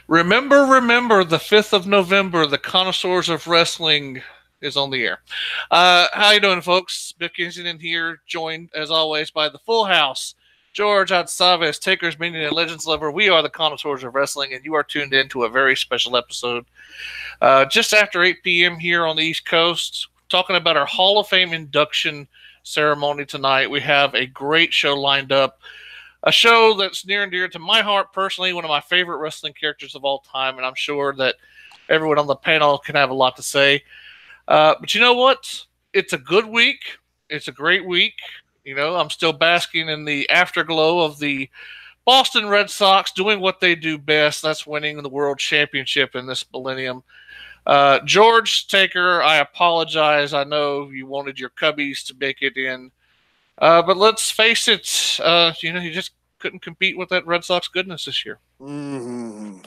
Remember, the 5th of November, the Connoisseurs of Wrestling is on the air. How you doing, folks? Biff Kensington here, joined, as always, by the full house. George Atsaves, TakersMinion, and LegendsLover. We are the Connoisseurs of Wrestling, and you are tuned in to a very special episode. Just after 8 p.m. here on the East Coast, talking about our Hall of Fame induction ceremony tonight. We have a great show lined up. A show that's near and dear to my heart personally, one of my favorite wrestling characters of all time, and I'm sure that everyone on the panel can have a lot to say. But you know what? It's a good week. It's a great week. You know, I'm still basking in the afterglow of the Boston Red Sox doing what they do best. That's winning the World Championship in this millennium. George Taker, I apologize. I know you wanted your Cubbies to make it in. But let's face it, you just couldn't compete with that Red Sox goodness this year. Mm-hmm.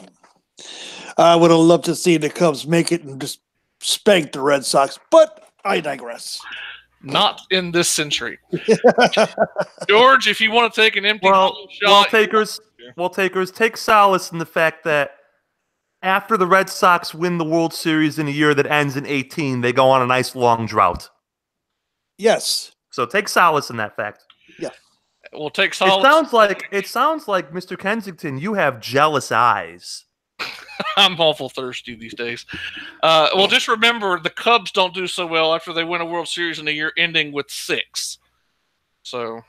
I would have loved to see the Cubs make it and just spank the Red Sox, but I digress. Not in this century. George, if you want to take an empty shot. Takers, take solace in the fact that after the Red Sox win the World Series in a year that ends in 18, they go on a nice long drought. Yes. So take solace in that fact. Yeah. We'll take solace. It sounds like Mr. Kensington, you have jealous eyes. I'm awful thirsty these days. Well, just remember, the Cubs don't do so well after they win a World Series in a year ending with 6. So.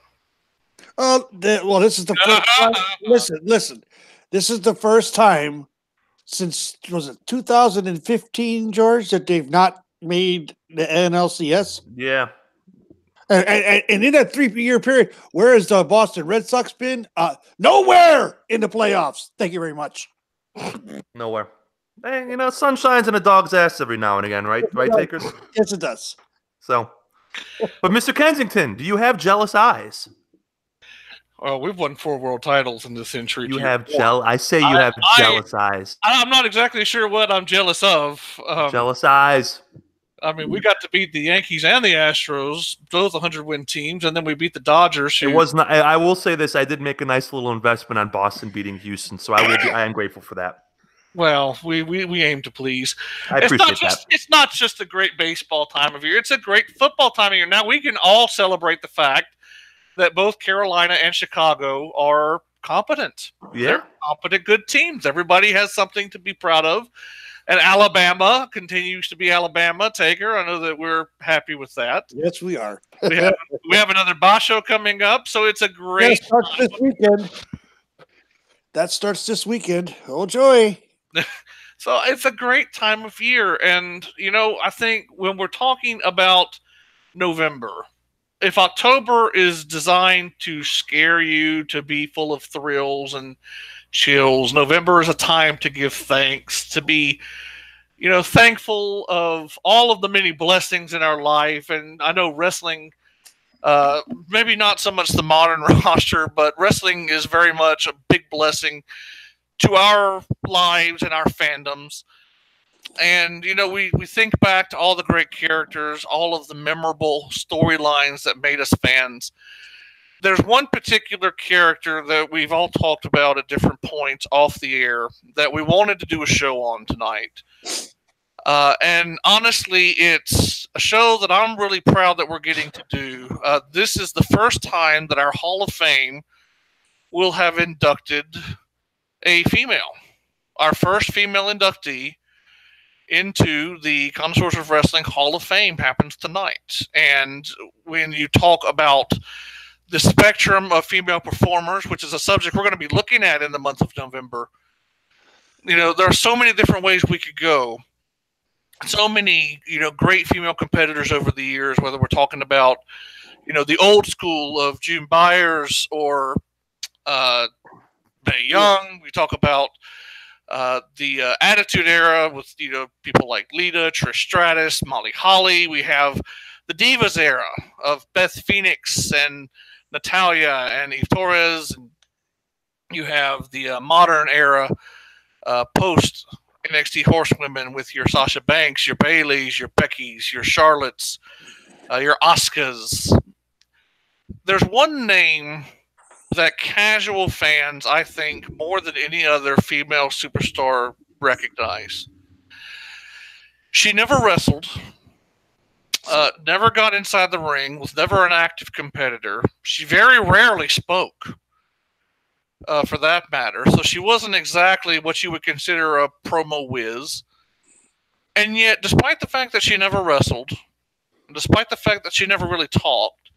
This is the first time. Listen. This is the first time since, was it 2015, George, that they've not made the NLCS? Yeah. And in that 3-year period, where has the Boston Red Sox been? Nowhere in the playoffs. Thank you very much. Nowhere. Hey, sun shines in a dog's ass every now and again, right? Right, Takers? Yes, it does. So, but Mr. Kensington, do you have jealous eyes? Well, we've won 4 world titles in this century. You have I say you have jealous eyes. I'm not exactly sure what I'm jealous of. Jealous eyes. I mean, we got to beat the Yankees and the Astros, both 100-win teams, and then we beat the Dodgers. It was not. I will say this: I did make a nice little investment on Boston beating Houston, so I am grateful for that. Well, we aim to please. I appreciate that. It's not just a great baseball time of year; it's a great football time of year. Now we can all celebrate the fact that both Carolina and Chicago are competent. Yeah, they're competent, good teams. Everybody has something to be proud of. And Alabama continues to be Alabama. Taker, I know that we're happy with that. Yes, we are. we have another Basho coming up, so it's a great. That starts this weekend. Oh joy! So it's a great time of year, and I think when we're talking about November, if October is designed to scare you, to be full of thrills and chills, November is a time to give thanks, to be thankful of all of the many blessings in our life. And I know wrestling, maybe not so much the modern roster, but wrestling is very much a big blessing to our lives and our fandoms. And we think back to all the great characters, all of the memorable storylines that made us fans. There's one particular character that we've all talked about at different points off the air that we wanted to do a show on tonight. And honestly, it's a show that I'm really proud that we're getting to do. This is the first time that our Hall of Fame will have inducted a female. Our first female inductee into the Connoisseurs of Wrestling Hall of Fame happens tonight. And when you talk about the spectrum of female performers, which is a subject we're going to be looking at in the month of November. There are so many different ways we could go. So many, great female competitors over the years, whether we're talking about, the old school of June Byers or Mae Young. We talk about the Attitude Era with, people like Lita, Trish Stratus, Molly Holly. We have the Divas era of Beth Phoenix and Natalia and Eve Torres. And you have the modern era post NXT Horsewomen with your Sasha Banks, your Baileys, your Beckys, your Charlottes, your Asukas. There's one name that casual fans, I think, more than any other female superstar recognize. She never wrestled, never got inside the ring, was never an active competitor. She very rarely spoke, for that matter. So she wasn't exactly what you would consider a promo whiz. And yet, despite the fact that she never wrestled, despite the fact that she never really talked,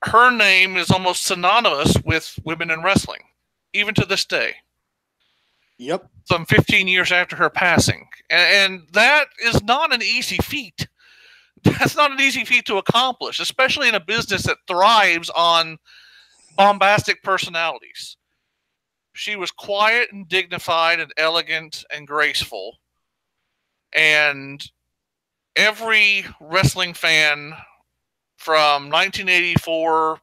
her name is almost synonymous with women in wrestling, even to this day. Yep. Some 15 years after her passing. And that is not an easy feat. That's not an easy feat to accomplish, especially in a business that thrives on bombastic personalities. She was quiet and dignified and elegant and graceful. And every wrestling fan from 1984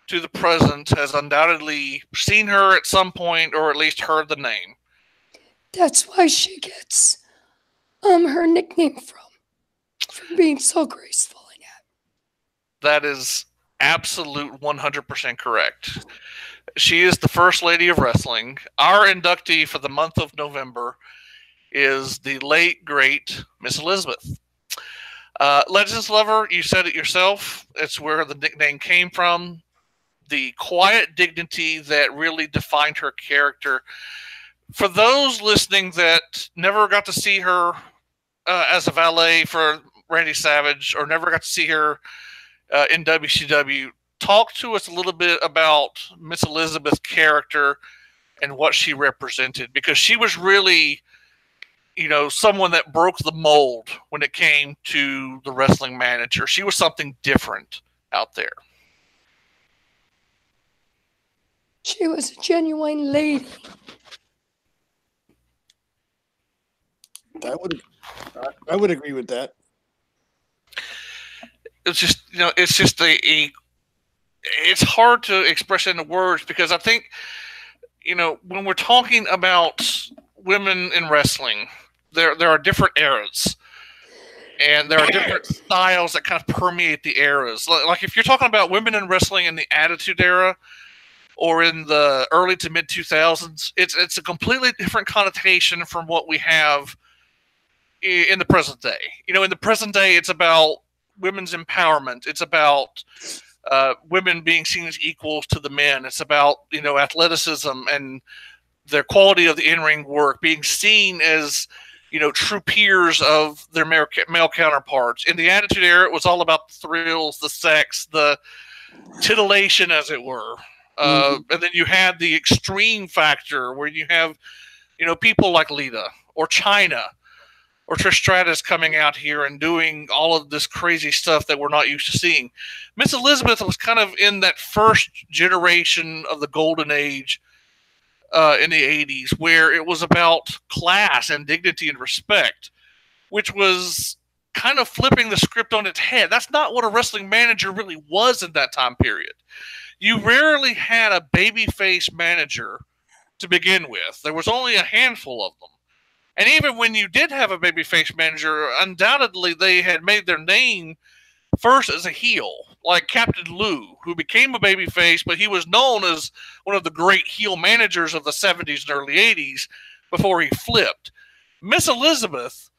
to the present has undoubtedly seen her at some point or at least heard the name. That's why she gets her nickname from being so graceful in it. That is absolute 100% correct. She is the first lady of wrestling. Our inductee for the month of November is the late, great Miss Elizabeth. LegendsLover, you said it yourself. It's where the nickname came from. The quiet dignity that really defined her character. For those listening that never got to see her as a valet for Randy Savage or never got to see her in WCW, talk to us a little bit about Miss Elizabeth's character and what she represented, because she was really, someone that broke the mold when it came to the wrestling manager. She was something different out there. She was a genuine lady. I would agree with that. It's just, it's hard to express in the words, because I think, when we're talking about women in wrestling, there are different eras, and there are different styles that kind of permeate the eras. Like if you're talking about women in wrestling in the Attitude Era or in the early to mid 2000s, it's a completely different connotation from what we have in the present day. In the present day, it's about women's empowerment. It's about women being seen as equals to the men. It's about, athleticism and their quality of the in-ring work, being seen as, true peers of their male counterparts. In the Attitude Era, it was all about the thrills, the sex, the titillation, as it were. And then you had the extreme factor where you have, people like Lita or Chyna or Trish Stratus coming out here and doing all of this crazy stuff that we're not used to seeing. Miss Elizabeth was kind of in that first generation of the golden age in the 80s, where it was about class and dignity and respect, which was kind of flipping the script on its head. That's not what a wrestling manager really was in that time period. You rarely had a babyface manager to begin with. There was only a handful of them. And even when you did have a babyface manager, undoubtedly they had made their name first as a heel, like Captain Lou, who became a babyface, but he was known as one of the great heel managers of the 70s and early 80s before he flipped. Miss Elizabeth,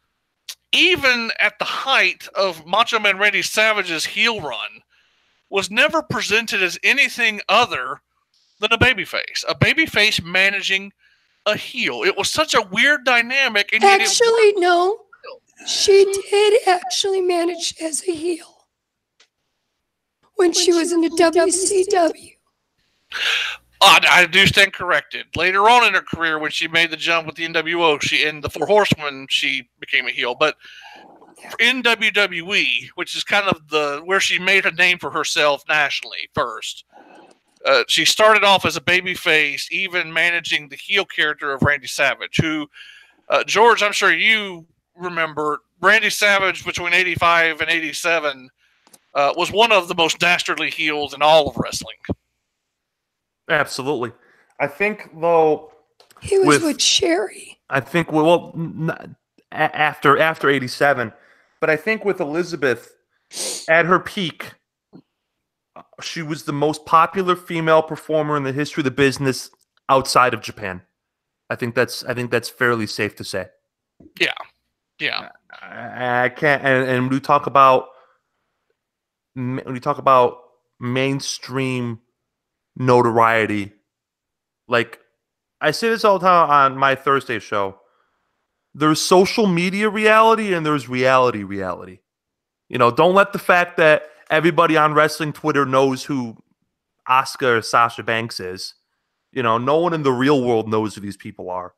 even at the height of Macho Man Randy Savage's heel run, was never presented as anything other than a babyface managing a heel. It was such a weird dynamic. And actually, no. She did actually manage as a heel when she was in the WCW. I do stand corrected. Later on in her career, when she made the jump with the NWO, in the Four Horsemen, she became a heel. But in WWE, which is kind of where she made a name for herself nationally first, she started off as a babyface, even managing the heel character of Randy Savage, who, George, I'm sure you remember, Randy Savage between 85 and 87 was one of the most dastardly heels in all of wrestling. Absolutely. I think, though... He was with Sherry. I think, after 87, but I think with Elizabeth, at her peak... She was the most popular female performer in the history of the business outside of Japan. I think that's fairly safe to say. Yeah. I can't. And when we talk about mainstream notoriety, like I say this all the time on my Thursday show, there's social media reality and there's reality. Don't let the fact that everybody on wrestling Twitter knows who Asuka or Sasha Banks is. No one in the real world knows who these people are.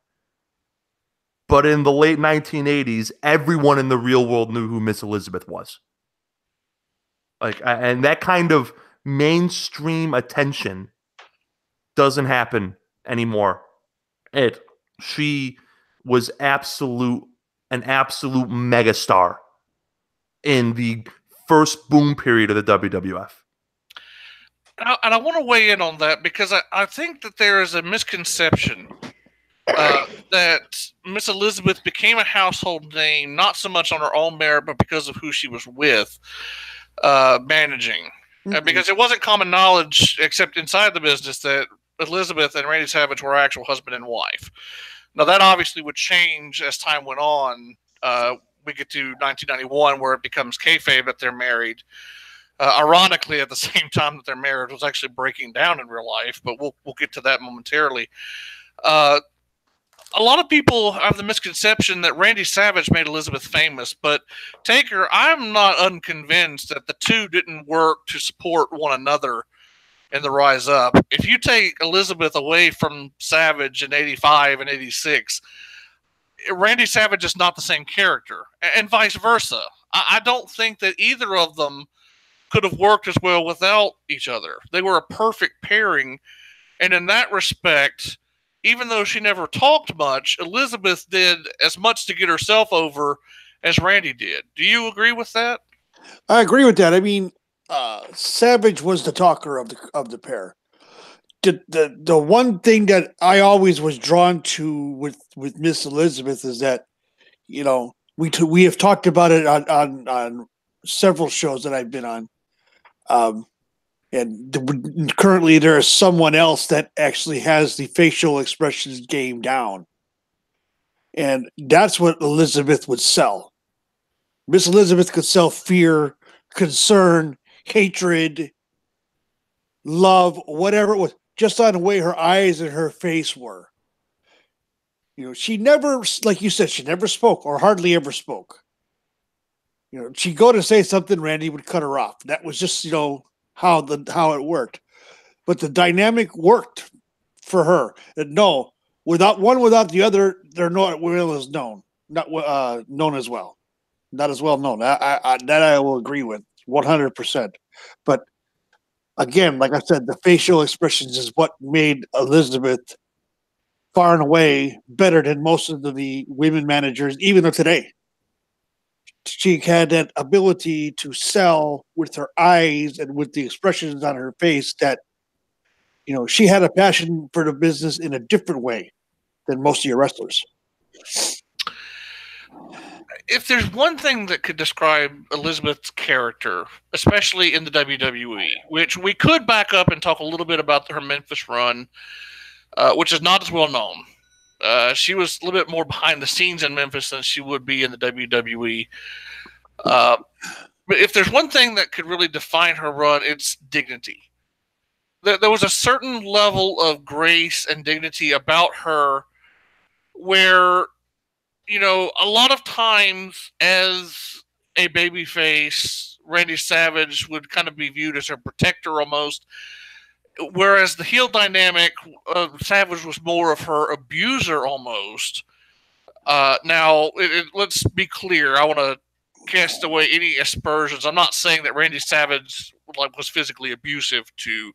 But in the late 1980s, everyone in the real world knew who Miss Elizabeth was. And that kind of mainstream attention doesn't happen anymore. She was an absolute megastar in the first boom period of the WWF. And I want to weigh in on that because I think that there is a misconception that Miss Elizabeth became a household name, not so much on her own merit, but because of who she was with, managing. Because it wasn't common knowledge, except inside the business, that Elizabeth and Randy Savage were actual husband and wife. Now, that obviously would change as time went on. We get to 1991, where it becomes kayfabe that they're married. Ironically, at the same time that their marriage was actually breaking down in real life, but we'll get to that momentarily. A lot of people have the misconception that Randy Savage made Elizabeth famous, but Taker, I'm not unconvinced that the two didn't work to support one another in the rise up. If you take Elizabeth away from Savage in 85 and 86, Randy Savage is not the same character, and vice versa. I don't think that either of them could have worked as well without each other. They were a perfect pairing, and in that respect, even though she never talked much, Elizabeth did as much to get herself over as Randy did. Do you agree with that? I agree with that. I mean, Savage was the talker of the pair. The one thing that I always was drawn to with Miss Elizabeth is that, we have talked about it on several shows that I've been on. And currently there is someone else that actually has the facial expressions game down. And that's what Elizabeth would sell. Miss Elizabeth could sell fear, concern, hatred, love, whatever it was, just on the way her eyes and her face were. She never, like you said, she never spoke or hardly ever spoke. She'd go to say something, Randy would cut her off. That was just, how it worked. But the dynamic worked for her. And no, without the other, they're not well as known. Not known as well. Not as well known. That I will agree with 100%. But again, like I said, the facial expressions is what made Elizabeth far and away better than most of the women managers, even of today. She had that ability to sell with her eyes and with the expressions on her face that, she had a passion for the business in a different way than most of your wrestlers. If there's one thing that could describe Elizabeth's character, especially in the WWE, which we could back up and talk a little bit about her Memphis run, which is not as well known. She was a little bit more behind the scenes in Memphis than she would be in the WWE. But if there's one thing that could really define her run, it's dignity. There was a certain level of grace and dignity about her where, a lot of times as a babyface, Randy Savage would kind of be viewed as her protector almost. Whereas the heel dynamic, Savage was more of her abuser almost. Now, let's be clear. I want to cast away any aspersions. I'm not saying that Randy Savage was physically abusive to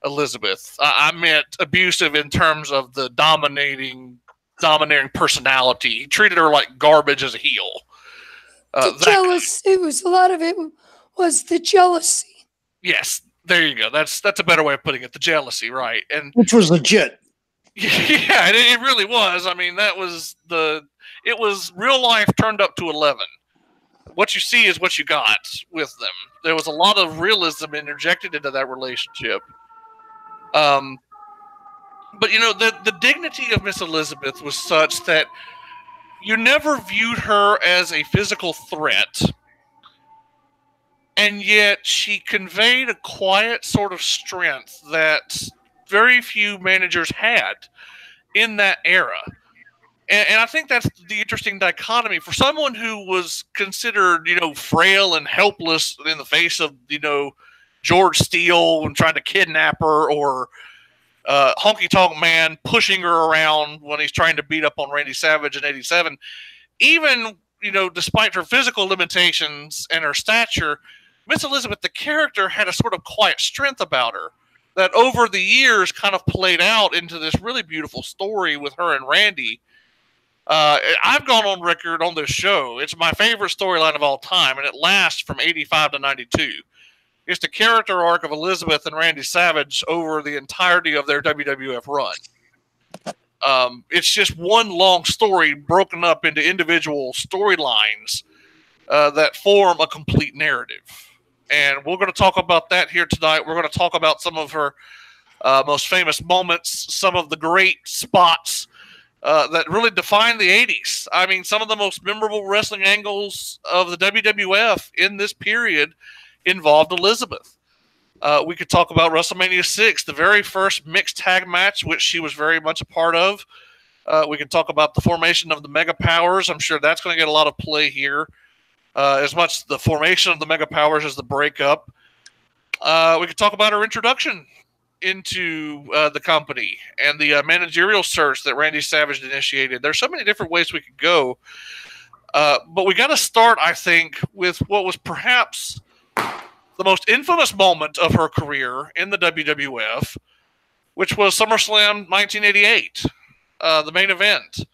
Elizabeth. I meant abusive in terms of the domineering personality. He treated her like garbage as a heel. Jealous. It was a lot of it was the jealousy. Yes. There you go. That's a better way of putting it. The jealousy, right? And which was legit. Yeah, it really was. I mean, it was real life turned up to 11. what you see is what you got with them. There was a lot of realism interjected into that relationship. But the dignity of Miss Elizabeth was such that you never viewed her as a physical threat, and yet she conveyed a quiet sort of strength that very few managers had in that era. And I think that's the interesting dichotomy for someone who was considered, frail and helpless in the face of, George Steele and trying to kidnap her, or Honky Tonk Man pushing her around when he's trying to beat up on Randy Savage in '87. Even, despite her physical limitations and her stature, Miss Elizabeth, the character, had a sort of quiet strength about her that over the years kind of played out into this really beautiful story with her and Randy. I've gone on record on this show. It's my favorite storyline of all time, and it lasts from '85 to '92. It's the character arc of Elizabeth and Randy Savage over the entirety of their WWF run. It's just one long story broken up into individual storylines that form a complete narrative. And we're going to talk about that here tonight. We're going to talk about some of her most famous moments, some of the great spots that really defined the 80s. I mean, some of the most memorable wrestling angles of the WWF in this period involved Elizabeth. We could talk about WrestleMania 6, the very first mixed tag match, which she was very much a part of. We could talk about the formation of the Mega Powers. I'm sure that's going to get a lot of play here. As much the formation of the Mega Powers as the breakup. We could talk about her introduction into the company and the managerial search that Randy Savage initiated. There's so many different ways we could go. But we got to start, I think, with what was perhaps the most infamous moment of her career in the WWF, which was SummerSlam 1988, the main event.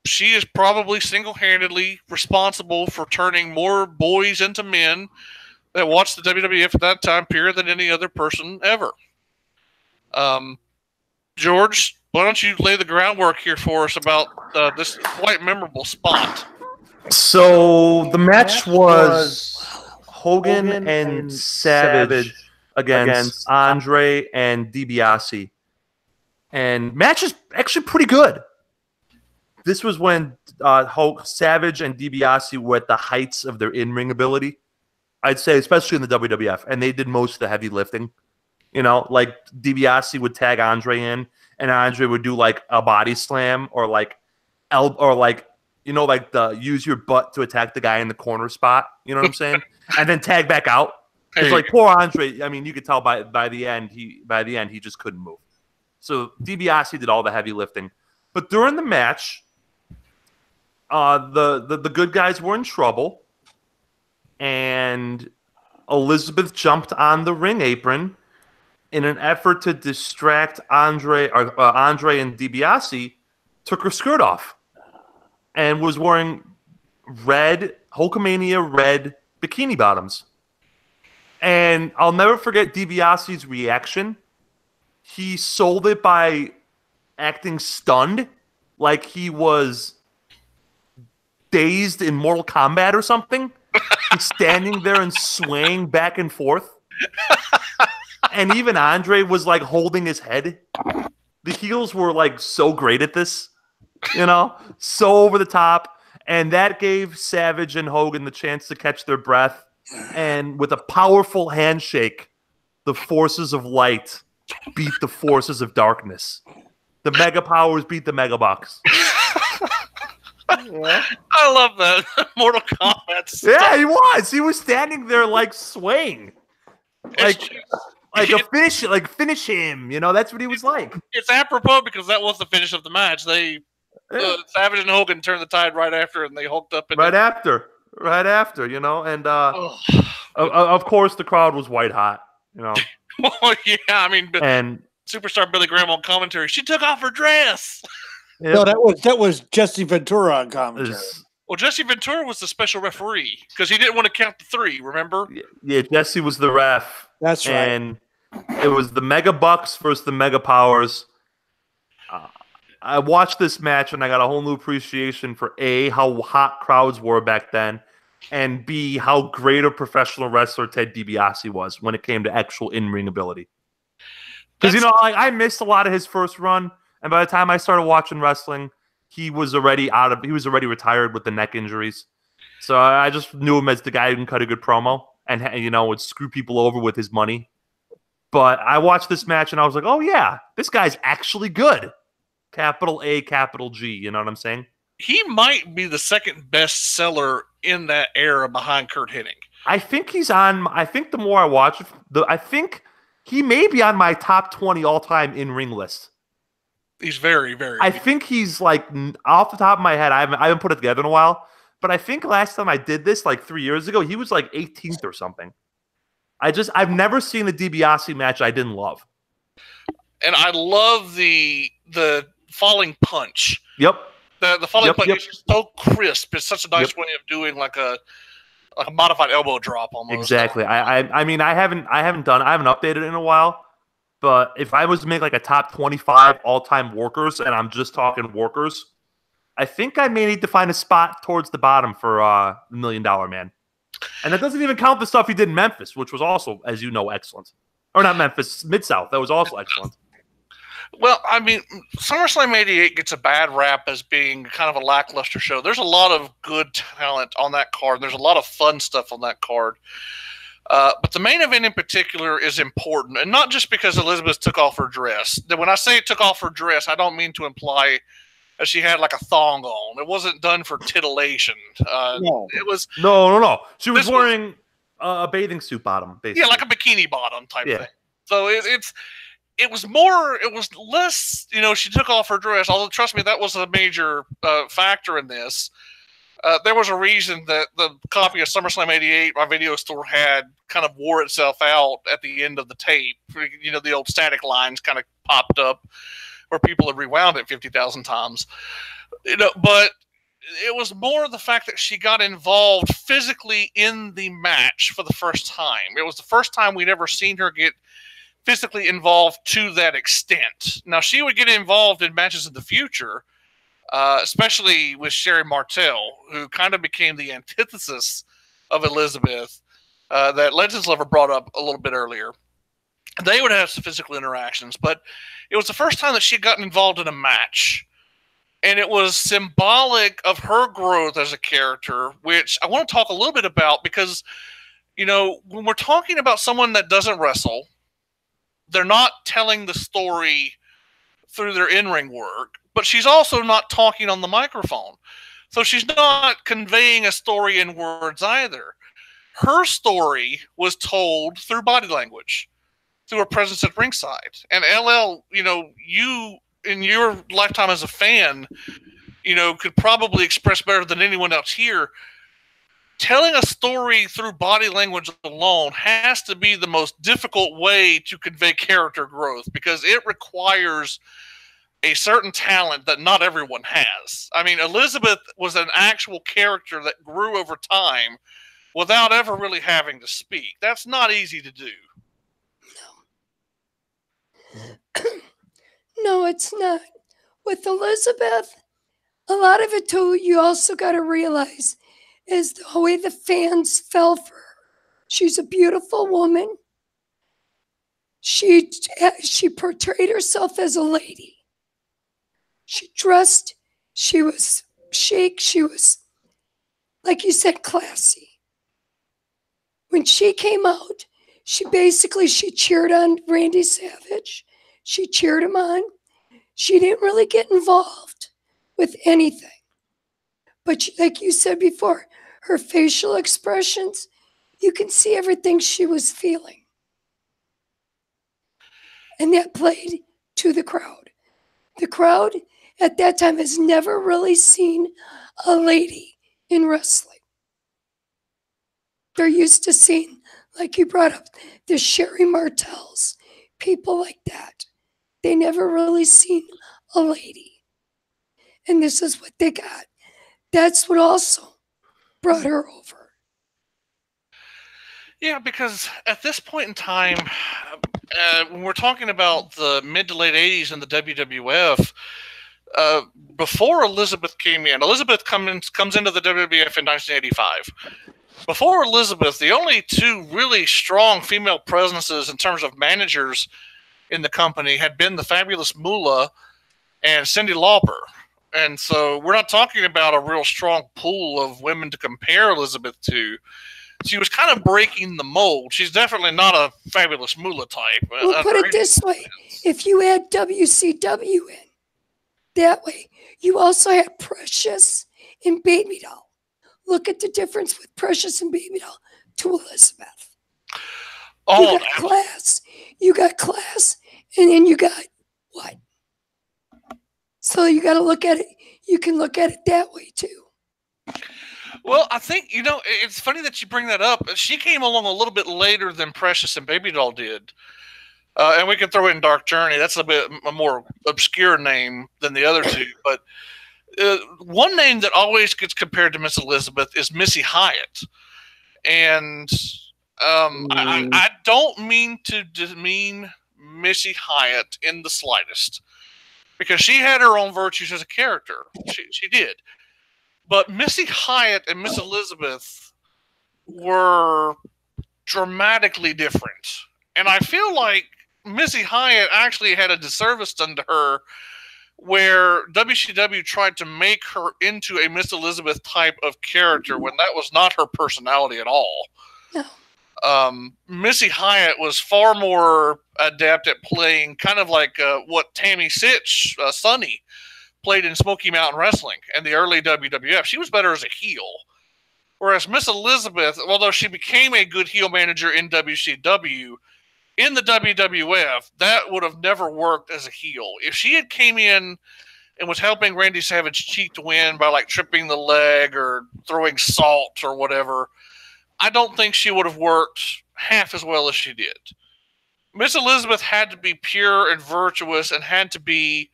She is probably single-handedly responsible for turning more boys into men that watched the WWF at that time period than any other person ever. George, why don't you lay the groundwork here for us about this quite memorable spot? So the match was Hogan and Savage against Andre and DiBiase. And match is actually pretty good. This was when Savage and DiBiase were at the heights of their in-ring ability, I'd say, especially in the WWF. And they did most of the heavy lifting. Like DiBiase would tag Andre in, and Andre would do like a body slam or the use your butt to attack the guy in the corner spot. You know what I'm saying? And then tag back out. It's like poor Andre. I mean, you could tell by the end he just couldn't move. So DiBiase did all the heavy lifting. But during the match, the good guys were in trouble, and Elizabeth jumped on the ring apron in an effort to distract Andre. Andre and DiBiase took her skirt off and was wearing red Hulkamania red bikini bottoms. And I'll never forget DiBiase's reaction. He sold it by acting stunned, like he was dazed in Mortal Kombat or something. He's standing there and swaying back and forth. And even Andre was like holding his head. The heels were like so great at this, so over the top. And that gave Savage and Hogan the chance to catch their breath. And with a powerful handshake, the forces of light beat the forces of darkness. The Mega Powers beat the Mega Bucks. Yeah. I love that. Mortal Kombat stuff. Yeah, he was. He was standing there like swaying. Finish him. That's what he was like. It's apropos because that was the finish of the match. Savage and Hogan turned the tide right after, and they hulked up. Right after, and of course the crowd was white hot. Well, yeah, I mean, and superstar Billy Graham on commentary. She took off her dress. Yep. No, that was Jesse Ventura on commentary. Well, Jesse Ventura was the special referee because he didn't want to count the three. Remember? Yeah, Jesse was the ref. That's right. And it was the Mega Bucks versus the Mega Powers. I watched this match and I got a whole new appreciation for A, how hot crowds were back then, and B, how great a professional wrestler Ted DiBiase was when it came to actual in-ring ability. Because, like, I missed a lot of his first run, and by the time I started watching wrestling, he was already retired with the neck injuries. So I just knew him as the guy who can cut a good promo and, would screw people over with his money. But I watched this match and I was like, oh yeah, this guy's actually good. Capital A, capital G, you know what I'm saying? He might be the second best seller in that era behind Kurt Hennig. I think the more I watch, I think he may be on my top 20 all-time in-ring list. He's very, very I think he's, like, off the top of my head, I haven't put it together in a while, but I think last time I did this, like 3 years ago, he was like 18th or something. I've never seen a DiBiase match I didn't love. And I love the falling punch. Yep. The falling punch is so crisp. It's such a nice way of doing like a modified elbow drop almost. Exactly. I mean I haven't updated it in a while, but if I was to make like a top 25 all-time workers, and I'm just talking workers, I think I may need to find a spot towards the bottom for $1 Million Man. And that doesn't even count the stuff he did in Memphis, which was also, as you know, excellent. Or not Memphis, Mid-South. That was also excellent. Well, I mean, SummerSlam 88 gets a bad rap as being kind of a lackluster show. There's a lot of good talent on that card. There's a lot of fun stuff on that card. But the main event in particular is important, and not just because Elizabeth took off her dress. When I say took off her dress, I don't mean to imply that she had like a thong on. It wasn't done for titillation. No. It was no. She was wearing a bathing suit bottom, basically. Yeah, like a bikini bottom type thing. So it was less, she took off her dress, although trust me, that was a major factor in this. There was a reason that the copy of SummerSlam 88 my video store had kind of wore itself out at the end of the tape. The old static lines kind of popped up where people had rewound it 50,000 times. But it was more the fact that she got involved physically in the match for the first time. It was the first time we'd ever seen her get physically involved to that extent. Now, she would get involved in matches in the future, especially with Sherry Martel, who kind of became the antithesis of Elizabeth that LegendsLover brought up a little bit earlier. They would have some physical interactions, but it was the first time that she had gotten involved in a match. And it was symbolic of her growth as a character, which I want to talk a little bit about because, when we're talking about someone that doesn't wrestle, they're not telling the story through their in-ring work, but she's also not talking on the microphone. So she's not conveying a story in words either. Her story was told through body language, through her presence at ringside. And LL, you in your lifetime as a fan, could probably express better than anyone else here. Telling a story through body language alone has to be the most difficult way to convey character growth because it requires a certain talent that not everyone has. I mean, Elizabeth was an actual character that grew over time without ever really having to speak. That's not easy to do. No, it's not. With Elizabeth, a lot of it too, you also got to realize is the way the fans fell for her. She's a beautiful woman. She portrayed herself as a lady. She dressed, she was chic, she was, like you said, classy. When she came out, she cheered on Randy Savage. She cheered him on. She didn't really get involved with anything. But like you said before, her facial expressions, you can see everything she was feeling. And that played to the crowd. The crowd at that time has never really seen a lady in wrestling. They're used to seeing, like you brought up, the Sherry Martels, people like that. They never really seen a lady. And this is what they got. That's what also brought her over. Yeah, because at this point in time, when we're talking about the mid to late 80s in the WWF, before Elizabeth came in, Elizabeth comes into the WWF in 1985. Before Elizabeth, the only two really strong female presences in terms of managers in the company had been the fabulous Moolah and Cyndi Lauper. And so we're not talking about a real strong pool of women to compare Elizabeth to. She was kind of breaking the mold. She's definitely not a fabulous Moolah type. We'll put it this way. If you add WCW in, that way, you also had Precious and Baby Doll. Look at the difference with Precious and Baby Doll to Elizabeth. Oh, you got class, and then you got what? So you got to look at it. You can look at it that way too. Well, I think, it's funny that you bring that up. She came along a little bit later than Precious and Baby Doll did. And we can throw in Dark Journey. That's a more obscure name than the other two. But one name that always gets compared to Miss Elizabeth is Missy Hyatt. And I don't mean to demean Missy Hyatt in the slightest, because she had her own virtues as a character. She did. But Missy Hyatt and Miss Elizabeth were dramatically different. And I feel like Missy Hyatt actually had a disservice done to her, where WCW tried to make her into a Miss Elizabeth type of character when that was not her personality at all. No. Missy Hyatt was far more adept at playing kind of like what Tammy Sitch, Sunny, played in Smoky Mountain Wrestling and the early WWF. She was better as a heel. Whereas Miss Elizabeth, although she became a good heel manager in WCW, in the WWF, that would have never worked as a heel. If she had came in and was helping Randy Savage cheat to win by like tripping the leg or throwing salt or whatever, I don't think she would have worked half as well as she did. Miss Elizabeth had to be pure and virtuous and had to be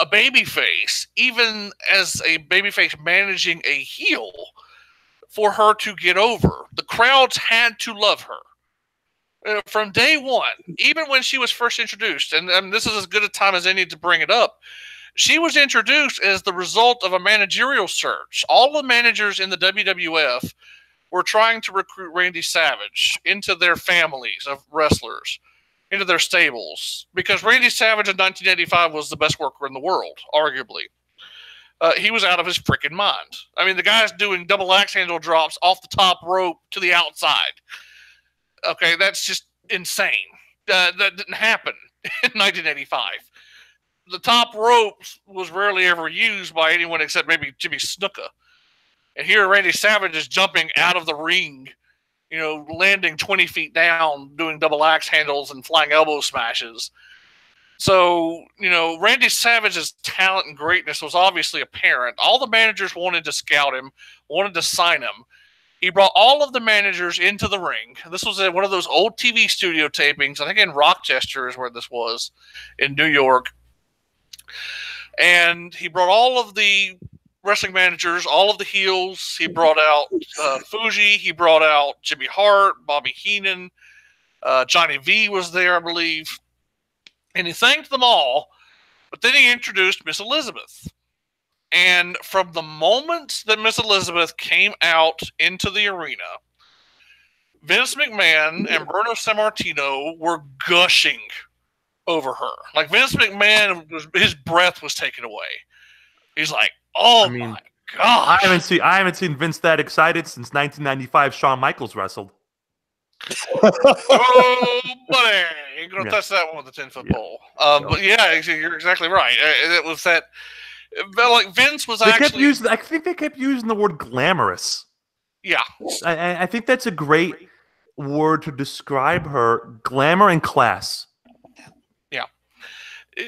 a babyface, even as a babyface managing a heel, for her to get over. The crowds had to love her. From day one, even when she was first introduced, and this is as good a time as any to bring it up, she was introduced as the result of a managerial search. All the managers in the WWF were trying to recruit Randy Savage into their families of wrestlers, into their stables, because Randy Savage in 1985 was the best worker in the world, arguably. He was out of his freaking mind. I mean, the guy's doing double axe handle drops off the top rope to the outside. Okay, that's just insane. That didn't happen in 1985. The top rope was rarely ever used by anyone except maybe Jimmy Snuka. And here Randy Savage is jumping out of the ring, landing 20 feet down, doing double axe handles and flying elbow smashes. So, Randy Savage's talent and greatness was obviously apparent. All the managers wanted to scout him, wanted to sign him. He brought all of the managers into the ring. This was one of those old TV studio tapings. I think in Rochester is where this was, in New York. And he brought all of the wrestling managers, all of the heels. He brought out Fuji. He brought out Jimmy Hart, Bobby Heenan. Johnny V was there, I believe. And he thanked them all. But then he introduced Miss Elizabeth. And from the moment that Miss Elizabeth came out into the arena, Vince McMahon and Bruno Sammartino were gushing over her. Like Vince McMahon, his breath was taken away. He's like, "Oh my God!" I haven't seen Vince that excited since 1995. Shawn Michaels wrestled. Oh, buddy, you're gonna touch that one with a 10-foot pole. But yeah, you're exactly right. It was that. Like Vince was I think they kept using the word glamorous. Yeah. I think that's a great word to describe her. Glamour and class. Yeah.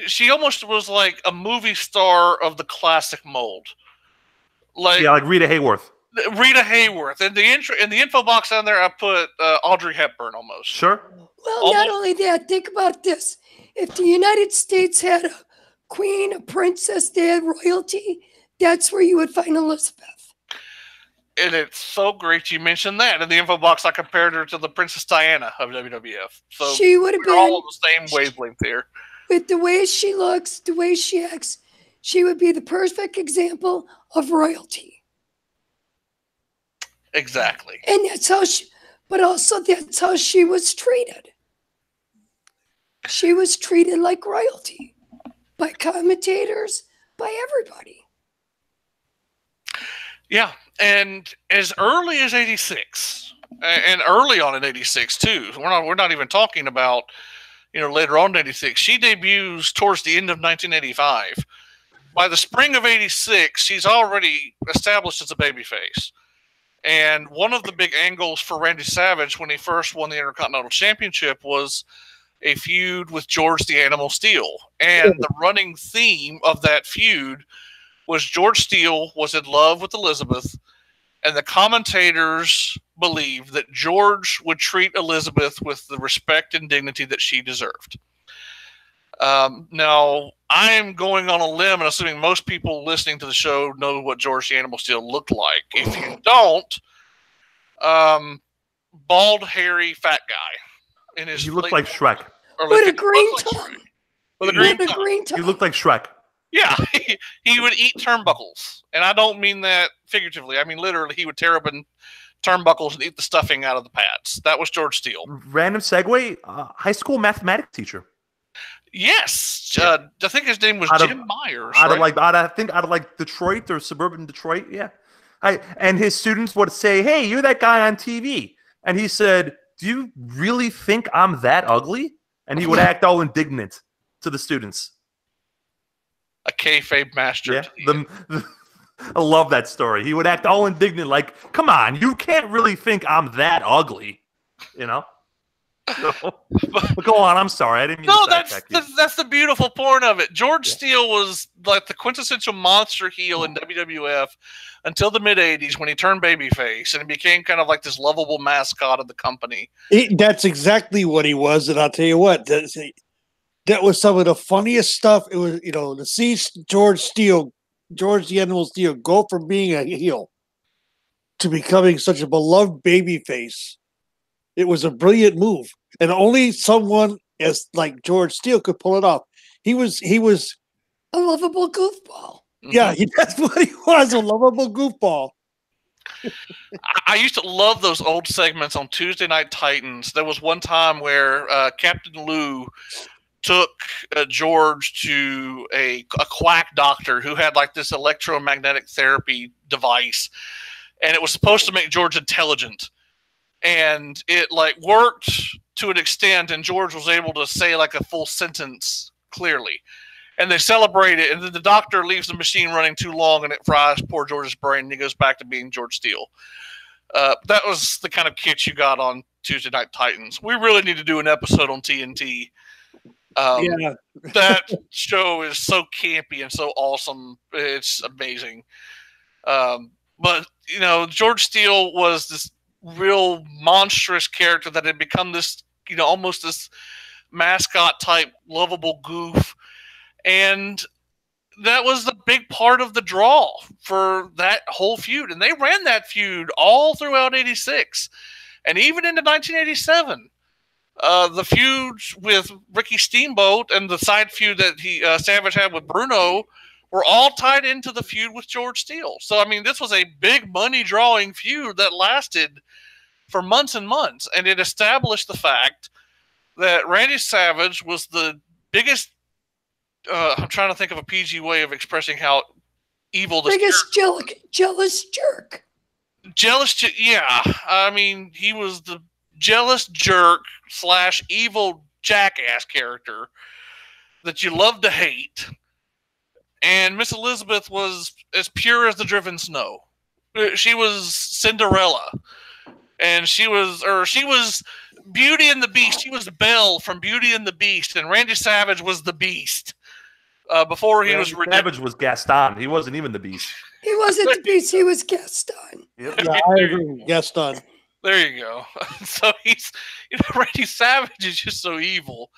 She almost was like a movie star of the classic mold. Like Rita Hayworth. Rita Hayworth. In the info box down there, I put Audrey Hepburn almost. Sure. Well, not only that, think about this. If the United States had a queen, a princess, they had royalty, that's where you would find Elizabeth. And it's so great you mentioned that. In the info box, I compared her to the Princess Diana of WWF. So she would have been all on the same wavelength here. With the way she looks, the way she acts, She would be the perfect example of royalty. Exactly. And that's how she, but also that's how she was treated. She was treated like royalty by commentators, by everybody. Yeah, and as early as '86, and early on in '86 too. We're not even talking about later on in '86. She debuts towards the end of 1985. By the spring of '86, she's already established as a babyface. And one of the big angles for Randy Savage when he first won the Intercontinental Championship was a feud with George the Animal Steele. And the running theme of that feud was George Steele was in love with Elizabeth, and the commentators believed that George would treat Elizabeth with the respect and dignity that she deserved. Now, I am going on a limb and assuming most people listening to the show know what George the Animal Steele looked like. If you don't, bald, hairy, fat guy. He looked like Shrek. With a green tongue. With a green tongue. He looked like Shrek. Yeah, he would eat turnbuckles. And I don't mean that figuratively. I mean literally, he would tear open turnbuckles and eat the stuffing out of the pads. That was George Steele. Random segue, high school mathematics teacher. Yes. I think his name was Jim Myers. Out of like Detroit or suburban Detroit, yeah. And his students would say, "Hey, you're that guy on TV." And he said, "Do you really think I'm that ugly?" And he would act all indignant to the students. A kayfabe master. Yeah, I love that story. He would act all indignant, like, "Come on, you can't really think I'm that ugly," But go on. I'm sorry, I didn't mean to sidetrack you. That's the beautiful point of it. George Steele was like the quintessential monster heel in WWF until the mid '80s when he turned babyface and he became kind of like this lovable mascot of the company. That's exactly what he was, and I'll tell you what. That was some of the funniest stuff. It was, to see George the Animal Steele, go from being a heel to becoming such a beloved babyface. It was a brilliant move, and only someone as like George Steele could pull it off. He was a lovable goofball. Yeah, that's what he was, a lovable goofball. I used to love those old segments on Tuesday Night Titans. There was one time where Captain Lou took George to a quack doctor who had like this electromagnetic therapy device, and it was supposed to make George intelligent. And it like worked to an extent, and George was able to say like a full sentence clearly. And they celebrate it, and then the doctor leaves the machine running too long, and it fries poor George's brain, and he goes back to being George Steele. That was the kind of kitsch you got on Tuesday Night Titans. We really need to do an episode on TNT. That show is so campy and so awesome. It's amazing. But, George Steele was this real monstrous character that had become this, almost this mascot type lovable goof. And that was the big part of the draw for that whole feud. And they ran that feud all throughout '86 and even into 1987. The feuds with Ricky Steamboat and the side feud that Savage had with Bruno were all tied into the feud with George Steele. So, I mean, this was a big money drawing feud that lasted for months and months. And it established the fact that Randy Savage was the biggest, I'm trying to think of a PG way of expressing how evil this biggest jealous jerk. Yeah. I mean, he was the jealous jerk / evil jackass character that you love to hate. And Miss Elizabeth was as pure as the driven snow. She was Cinderella. And she was Beauty and the Beast. She was Belle from Beauty and the Beast. And Randy Savage was the Beast. Before he was ridiculous. Savage was Gaston. He wasn't even the Beast. He wasn't the Beast. He was Gaston. Yep. Yeah, I agree. Gaston. There you go. So he's, Randy Savage is just so evil.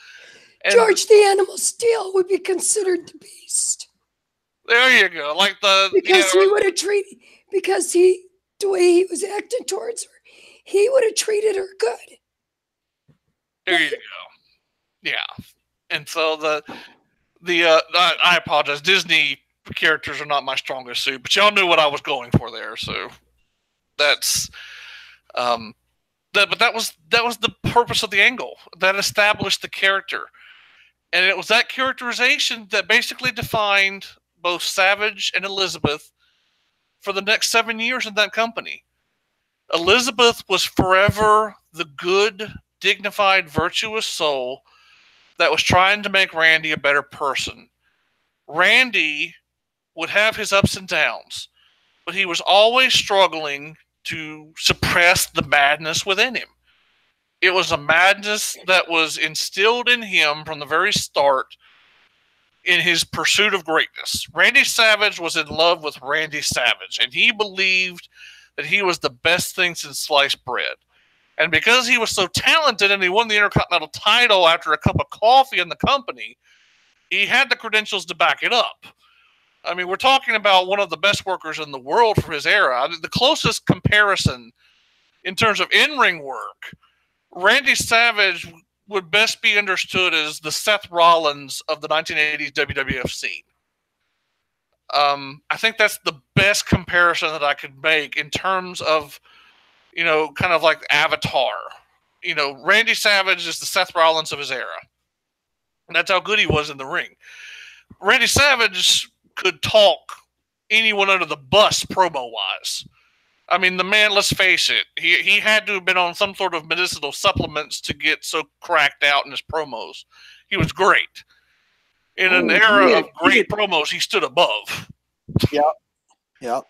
And George the Animal Steele would be considered the Beast. There you go. Like because he would have treated, the way he was acting towards her, he would have treated her good. There you go. Yeah. And so I apologize. Disney characters are not my strongest suit, but y'all knew what I was going for there, so that's but that was the purpose of the angle that established the character, and it was that characterization that basically defined both Savage and Elizabeth for the next 7 years in that company. Elizabeth was forever the good, dignified, virtuous soul that was trying to make Randy a better person. Randy would have his ups and downs, but he was always struggling to suppress the madness within him. It was a madness that was instilled in him from the very start in his pursuit of greatness. Randy Savage was in love with Randy Savage, and he believed that he was the best thing since sliced bread. And because he was so talented and he won the Intercontinental title after a cup of coffee in the company, he had the credentials to back it up. I mean, we're talking about one of the best workers in the world for his era. The closest comparison in terms of in-ring work, Randy Savage would best be understood as the Seth Rollins of the 1980s WWF scene. I think that's the best comparison that I could make in terms of, kind of like Avatar. Randy Savage is the Seth Rollins of his era. And that's how good he was in the ring. Randy Savage could talk anyone under the bus promo-wise. I mean, the man, let's face it, he had to have been on some sort of medicinal supplements to get so cracked out in his promos. He was great. In an era of great promos, he stood above. Yeah.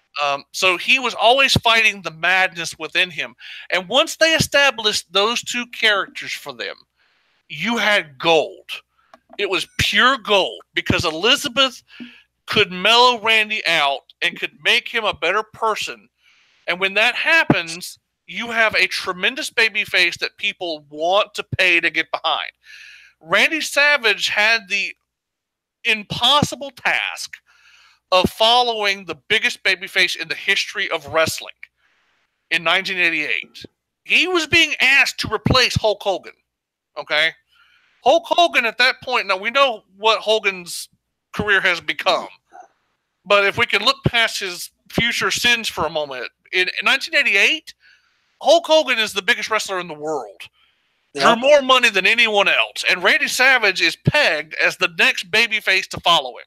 So he was always fighting the madness within him. And once they established those two characters for them, you had gold. It was pure gold because Elizabeth could mellow Randy out and could make him a better person. And when that happens, you have a tremendous babyface that people want to pay to get behind. Randy Savage had the impossible task of following the biggest babyface in the history of wrestling in 1988. He was being asked to replace Hulk Hogan. Okay? Hulk Hogan at that point, now we know what Hogan's career has become. But if we can look past his future sins for a moment, in 1988, Hulk Hogan is the biggest wrestler in the world. Drew more money than anyone else. And Randy Savage is pegged as the next babyface to follow him.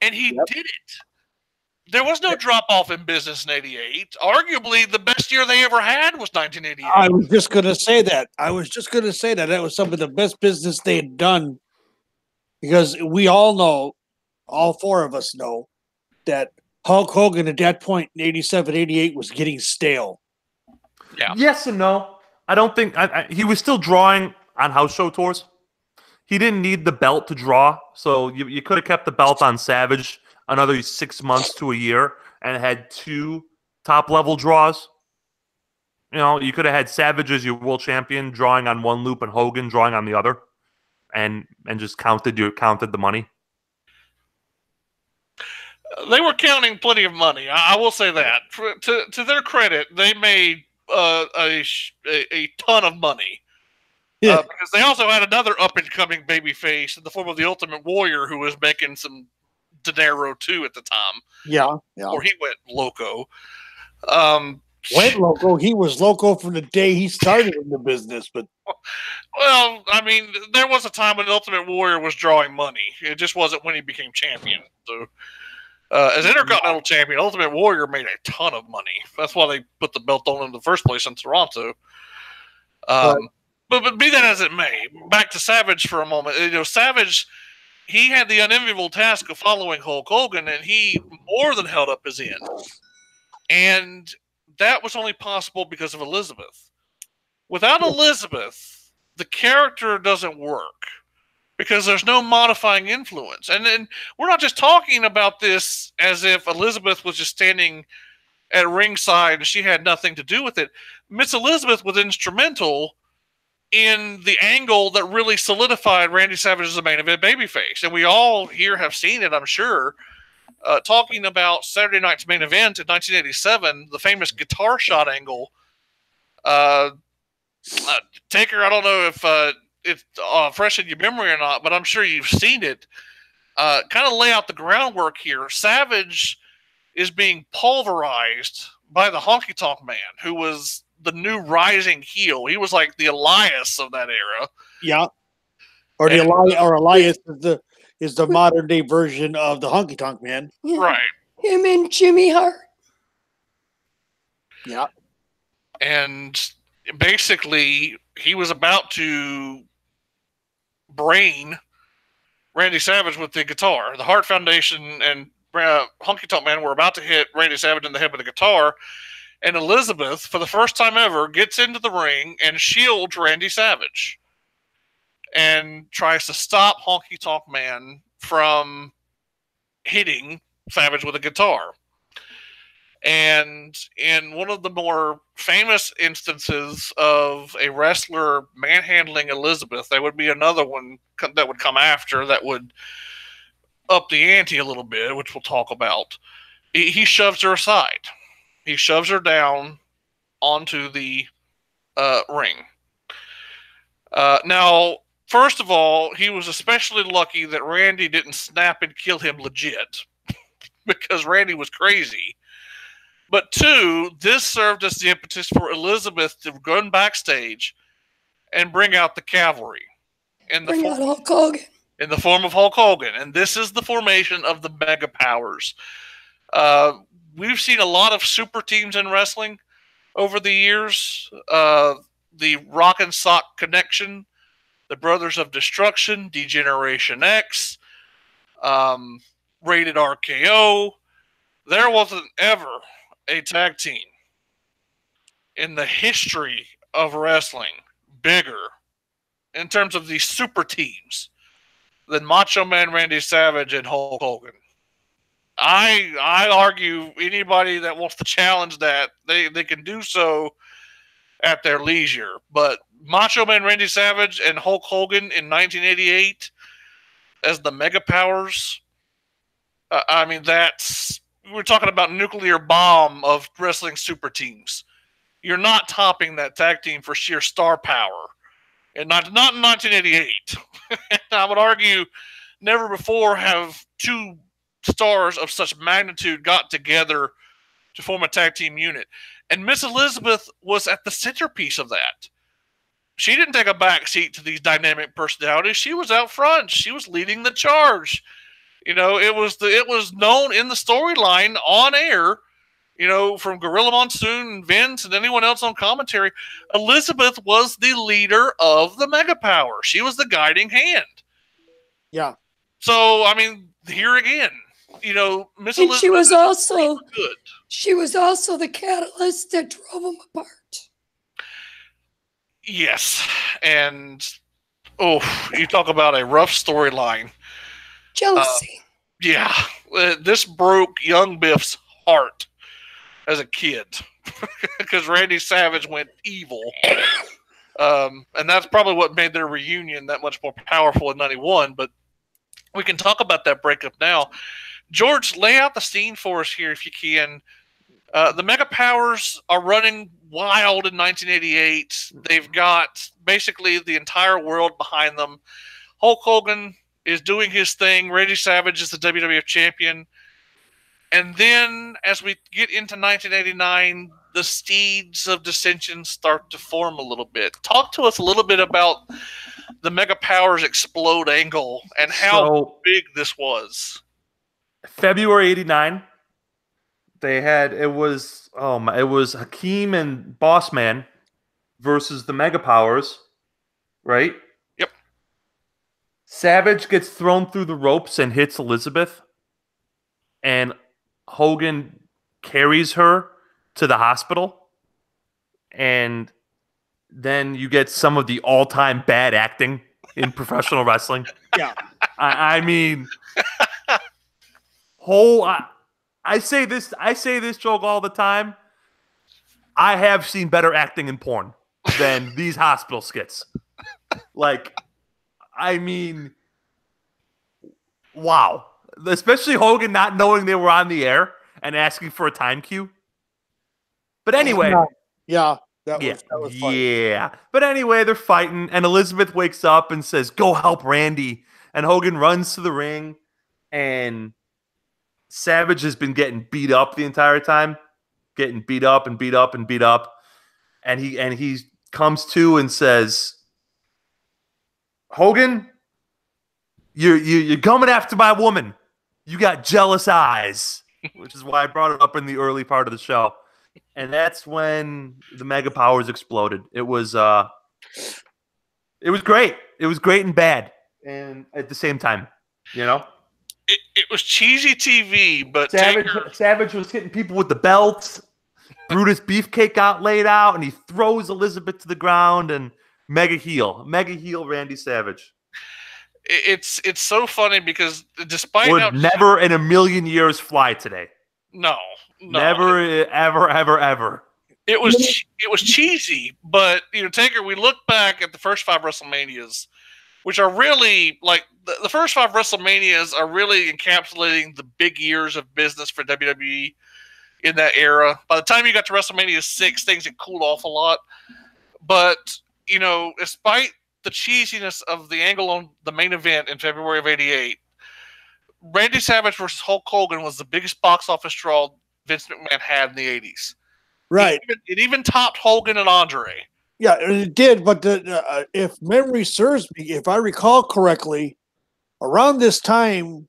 And he did it. There was no drop-off in business in 88. Arguably, the best year they ever had was 1988. I was just going to say that. That was some of the best business they had done. Because we all know, all four of us know, that Hulk Hogan at that point in 87, 88 was getting stale. Yeah. Yes and no. I don't think he was still drawing on house show tours. He didn't need the belt to draw, so you could have kept the belt on Savage another 6 months to a year and had two top-level draws. You could have had Savage as your world champion drawing on one loop and Hogan drawing on the other, and just counted the money. They were counting plenty of money. I will say that. To their credit, they made a ton of money. Because they also had another up-and-coming babyface in the form of the Ultimate Warrior who was making some dinero too at the time. Yeah. Or he went loco. Went loco. He was loco from the day he started in the business. But well, I mean, there was a time when the Ultimate Warrior was drawing money. It just wasn't when he became champion. So, as Intercontinental Champion, Ultimate Warrior made a ton of money. That's why they put the belt on him in the first place in Toronto. But be that as it may, back to Savage for a moment. Savage, he had the unenviable task of following Hulk Hogan, and he more than held up his end. And that was only possible because of Elizabeth. Without Elizabeth, the character doesn't work because there's no modifying influence. And then we're not just talking about this as if Elizabeth was just standing at ringside and she had nothing to do with it. Miss Elizabeth was instrumental in the angle that really solidified Randy Savage as the main event babyface. And we all here have seen it, I'm sure. Talking about Saturday Night's Main Event in 1987, the famous guitar shot angle. Taker, I don't know if it's fresh in your memory or not, but I'm sure you've seen it. kind of lay out the groundwork here. Savage is being pulverized by the Honky Tonk Man, who was the new rising heel. He was like the Elias of that era. Yeah. Or the Elias is the modern day version of the Honky Tonk Man. Yeah. Right. Him and Jimmy Hart. Yeah. And basically, he was about to brain Randy Savage with the guitar. The Hart Foundation and Honky Tonk Man were about to hit Randy Savage in the head with a guitar, and Elizabeth, for the first time ever, gets into the ring and shields Randy Savage and tries to stop Honky Tonk Man from hitting Savage with a guitar. And in one of the more famous instances of a wrestler manhandling Elizabeth, there would be another one that would come after that would up the ante a little bit, which we'll talk about. He shoves her aside. He shoves her down onto the ring. Now, first of all, he was especially lucky that Randy didn't snap and kill him legit, because Randy was crazy. But two, this served as the impetus for Elizabeth to run backstage and bring out the cavalry Bring out Hulk Hogan. in the form of Hulk Hogan. And this is the formation of the Mega Powers. We've seen a lot of super teams in wrestling over the years. The Rock and Sock Connection, the Brothers of Destruction, Degeneration X, Rated RKO. There wasn't ever a tag team in the history of wrestling bigger in terms of these super teams than Macho Man Randy Savage and Hulk Hogan. I argue anybody that wants to challenge that, they can do so at their leisure. But Macho Man Randy Savage and Hulk Hogan in 1988 as the Mega Powers, I mean, we're talking about nuclear bomb of wrestling super teams. You're not topping that tag team for sheer star power. And not in 1988. I would argue never before have two stars of such magnitude got together to form a tag team unit. And Miss Elizabeth was at the centerpiece of that. She didn't take a back seat to these dynamic personalities. She was out front. She was leading the charge. You know, it was known in the storyline on air, you know, from Gorilla Monsoon and Vince and anyone else on commentary. Elizabeth was the leader of the Mega Power. She was the guiding hand. Yeah. So, I mean, here again, you know, Miss Elizabeth. She was also good. She was also the catalyst that drove them apart. Yes, and you talk about a rough storyline. Jealousy. Yeah, this broke young Biff's heart as a kid because Randy Savage went evil. And that's probably what made their reunion that much more powerful in 91. But we can talk about that breakup now. George, lay out the scene for us here if you can. The Mega Powers are running wild in 1988. They've got basically the entire world behind them. Hulk Hogan is doing his thing. Randy Savage is the WWF champion. And then as we get into 1989, the seeds of dissension start to form a little bit. Talk to us a little bit about the Mega Powers explode angle and how big this was. February 89. It was Hakeem and Bossman versus the Mega Powers, right? Yep. Savage gets thrown through the ropes and hits Elizabeth, and Hogan carries her to the hospital, and then you get some of the all-time bad acting in professional wrestling. Yeah. I mean, I say this joke all the time. I have seen better acting in porn than these hospital skits. Like, I mean, wow. Especially Hogan not knowing they were on the air and asking for a time cue. But anyway. Yeah. That was fun. Yeah. But anyway, they're fighting, and Elizabeth wakes up and says, "Go help Randy." And Hogan runs to the ring, and Savage has been getting beat up the entire time, getting beat up and beat up and beat up, and he comes to and says, "Hogan, you're coming after my woman. You got jealous eyes," which is why I brought it up in the early part of the show. And that's when the Mega Powers exploded. It was great. It was great and bad, and at the same time, you know. It was cheesy TV, but Savage was hitting people with the belt. Brutus Beefcake got laid out, and he throws Elizabeth to the ground. And mega heel Randy Savage. It's so funny because despite would never in a million years fly today. No, never, ever. It was cheesy, but Taker. We look back at the first 5 WrestleManias, which are really like the first 5 WrestleManias are really encapsulating the big years of business for WWE in that era. By the time you got to WrestleMania 6, things had cooled off a lot. But despite the cheesiness of the angle on the main event in February of '88, Randy Savage versus Hulk Hogan was the biggest box office draw Vince McMahon had in the '80s. Right. It even topped Hogan and Andre. Yeah, it did. But if memory serves me, if I recall correctly, around this time,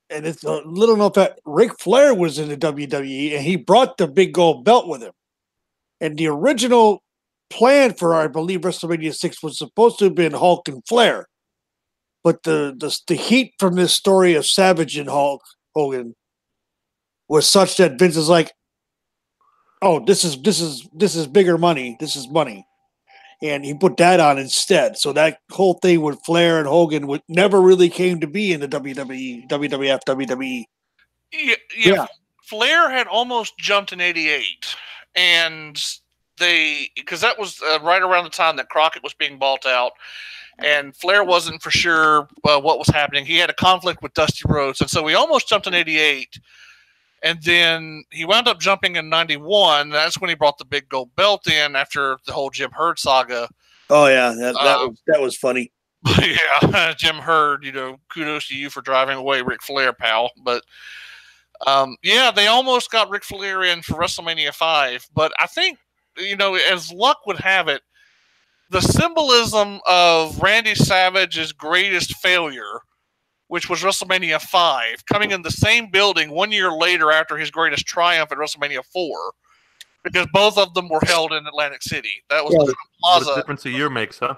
and it's a little known fact, Ric Flair was in the WWE, and he brought the big gold belt with him. And the original plan for, I believe, WrestleMania 6 was supposed to have been Hulk and Flair. But the heat from this story of Savage and Hulk Hogan was such that Vince is like, "Oh, this is bigger money. This is money," and he put that on instead. So that whole thing with Flair and Hogan never really came to be in the WWE, WWF, WWE. Yeah. Flair had almost jumped in '88, and because that was right around the time that Crockett was being bought out. And Flair wasn't for sure what was happening. He had a conflict with Dusty Rhodes, and so he almost jumped in '88. And then he wound up jumping in '91. That's when he brought the big gold belt in after the whole Jim Herd saga. Oh yeah, that was funny. Yeah, Jim Herd. Kudos to you for driving away Ric Flair, pal. But yeah, they almost got Ric Flair in for WrestleMania 5. But I think as luck would have it, the symbolism of Randy Savage's greatest failure, which was WrestleMania 5, coming in the same building 1 year later after his greatest triumph at WrestleMania 4, because both of them were held in Atlantic City. That was the Plaza. What a difference a year makes, huh?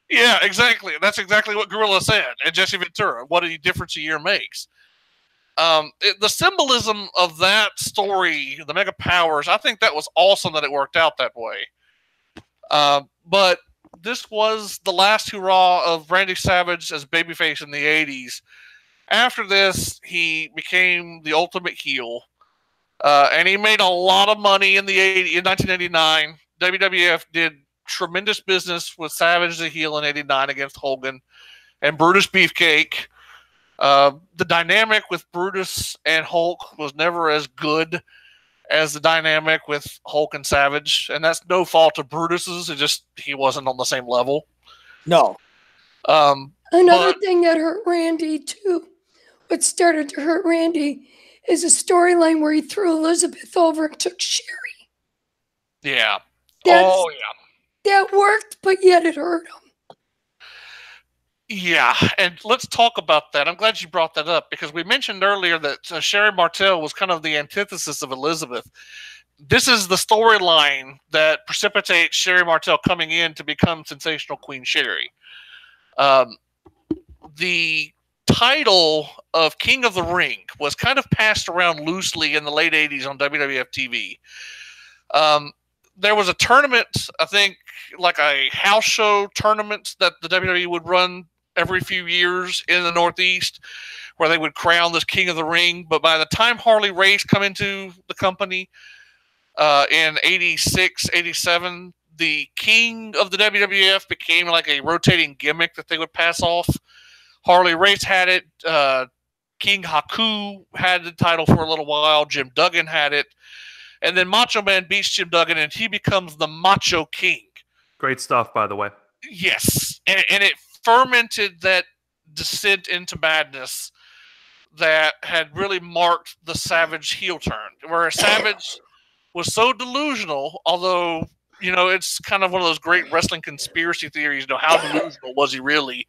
Yeah, exactly. That's exactly what Gorilla said, and Jesse Ventura. What a difference a year makes. The symbolism of that story, the Mega Powers, I think that was awesome that it worked out that way. But this was the last hurrah of Randy Savage as babyface in the 80s. After this, he became the ultimate heel. And he made a lot of money in 1989. WWF did tremendous business with Savage as a heel in '89 against Hogan and Brutus Beefcake. The dynamic with Brutus and Hulk was never as good as the dynamic with Hulk and Savage, and that's no fault of Brutus's. It just he wasn't on the same level. No. Another thing that hurt Randy too, what started to hurt Randy, is a storyline where he threw Elizabeth over and took Sherry. Yeah. Yeah. That worked, but yet it hurt him. Yeah, and let's talk about that. I'm glad you brought that up because we mentioned earlier that Sherry Martel was kind of the antithesis of Elizabeth. This is the storyline that precipitates Sherry Martel coming in to become Sensational Queen Sherry. The title of King of the Ring was kind of passed around loosely in the late 80s on WWF TV. There was a tournament, I think, like a house show tournament that the WWE would run every few years in the Northeast, where they would crown this King of the Ring. But by the time Harley Race come into the company in '86, '87, the King of the WWF became like a rotating gimmick that they would pass off. Harley Race had it. King Haku had the title for a little while. Jim Duggan had it. And then Macho Man beats Jim Duggan, and he becomes the Macho King. Great stuff, by the way. Yes. And it fermented that descent into madness that had really marked the Savage heel turn, where Savage was so delusional, although, it's kind of one of those great wrestling conspiracy theories, how delusional was he really?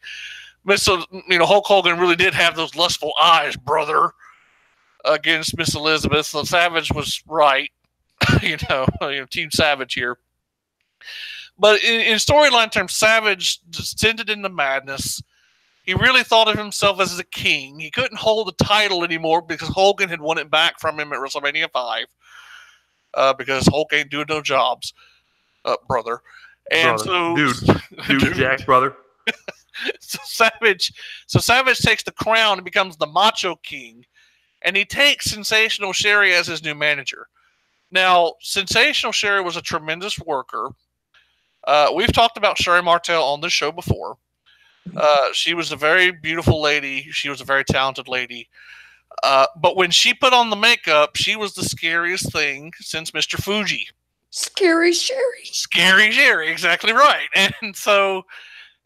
So, Hulk Hogan really did have those lustful eyes, brother, against Miss Elizabeth. So Savage was right, Team Savage here. But in storyline terms, Savage descended into madness. He really thought of himself as a king. He couldn't hold the title anymore because Hogan had won it back from him at WrestleMania 5. Because Hulk ain't doing no jobs, brother. And brother. so, dude, Jack, brother. So Savage takes the crown and becomes the Macho King, and he takes Sensational Sherry as his new manager. Now, Sensational Sherry was a tremendous worker. We've talked about Sherry Martel on this show before. She was a very beautiful lady. She was a very talented lady. But when she put on the makeup, she was the scariest thing since Mr. Fuji. Scary Sherry. Scary Sherry, exactly right. And so,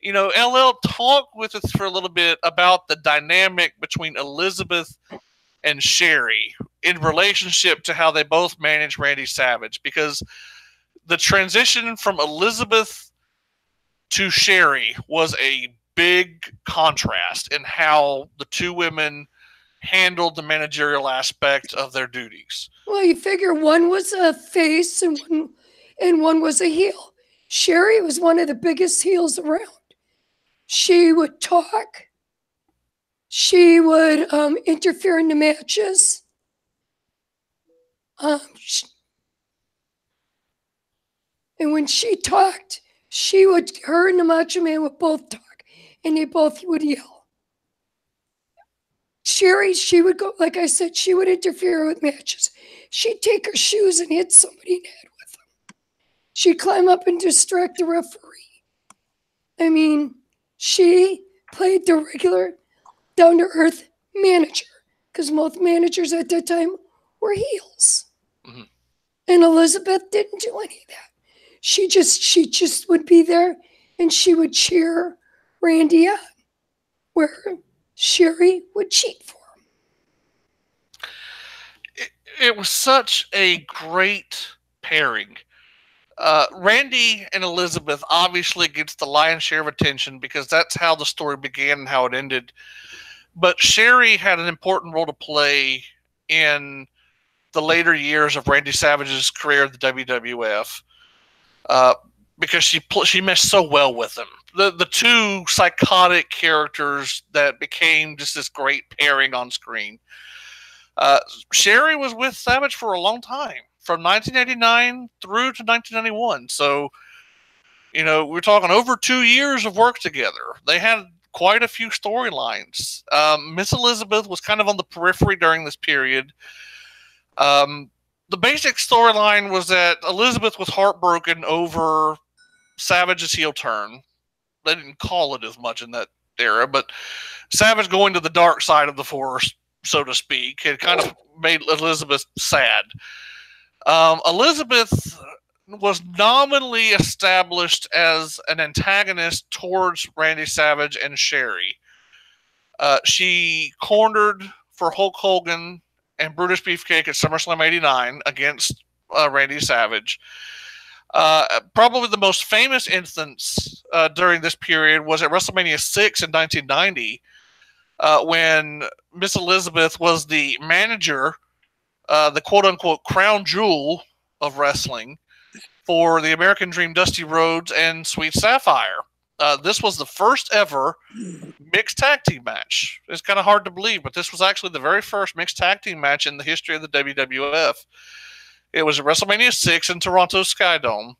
LL talked with us for a little bit about the dynamic between Elizabeth and Sherry in relationship to how they both managed Randy Savage, because the transition from Elizabeth to Sherry was a big contrast in how the two women handled the managerial aspect of their duties. Well, you figure one was a face and one was a heel. Sherry was one of the biggest heels around. She would talk. She would interfere in the matches. And when she talked, her and the Macho Man would both talk, and they both would yell. Sherry, she would go, like I said, she would interfere with matches. She'd take her shoes and hit somebody in the head with them. She'd climb up and distract the referee. I mean, she played the regular, down-to-earth manager, because most managers at that time were heels. Mm-hmm. And Elizabeth didn't do any of that. She just would be there, and she would cheer Randy on, where Sherry would cheat for him. It was such a great pairing. Randy and Elizabeth obviously gets the lion's share of attention because that's how the story began and how it ended. But Sherry had an important role to play in the later years of Randy Savage's career in the WWF. Because she meshed so well with him. The two psychotic characters that became just this great pairing on screen. Sherry was with Savage for a long time, from 1989 through to 1991. So, we're talking over 2 years of work together. They had quite a few storylines. Miss Elizabeth was kind of on the periphery during this period. The basic storyline was that Elizabeth was heartbroken over Savage's heel turn. They didn't call it as much in that era, but Savage going to the dark side of the force, so to speak, had kind of made Elizabeth sad. Elizabeth was nominally established as an antagonist towards Randy Savage and Sherry. She cornered for Hulk Hogan and Brutus Beefcake at SummerSlam 89 against Randy Savage. Probably the most famous instance during this period was at WrestleMania 6 in 1990 when Miss Elizabeth was the manager, the quote-unquote crown jewel of wrestling for the American Dream Dusty Rhodes and Sweet Sapphire. This was the first ever mixed tag team match. It's kind of hard to believe, but this was actually the very first mixed tag team match in the history of the WWF. It was at WrestleMania 6 in Toronto Skydome.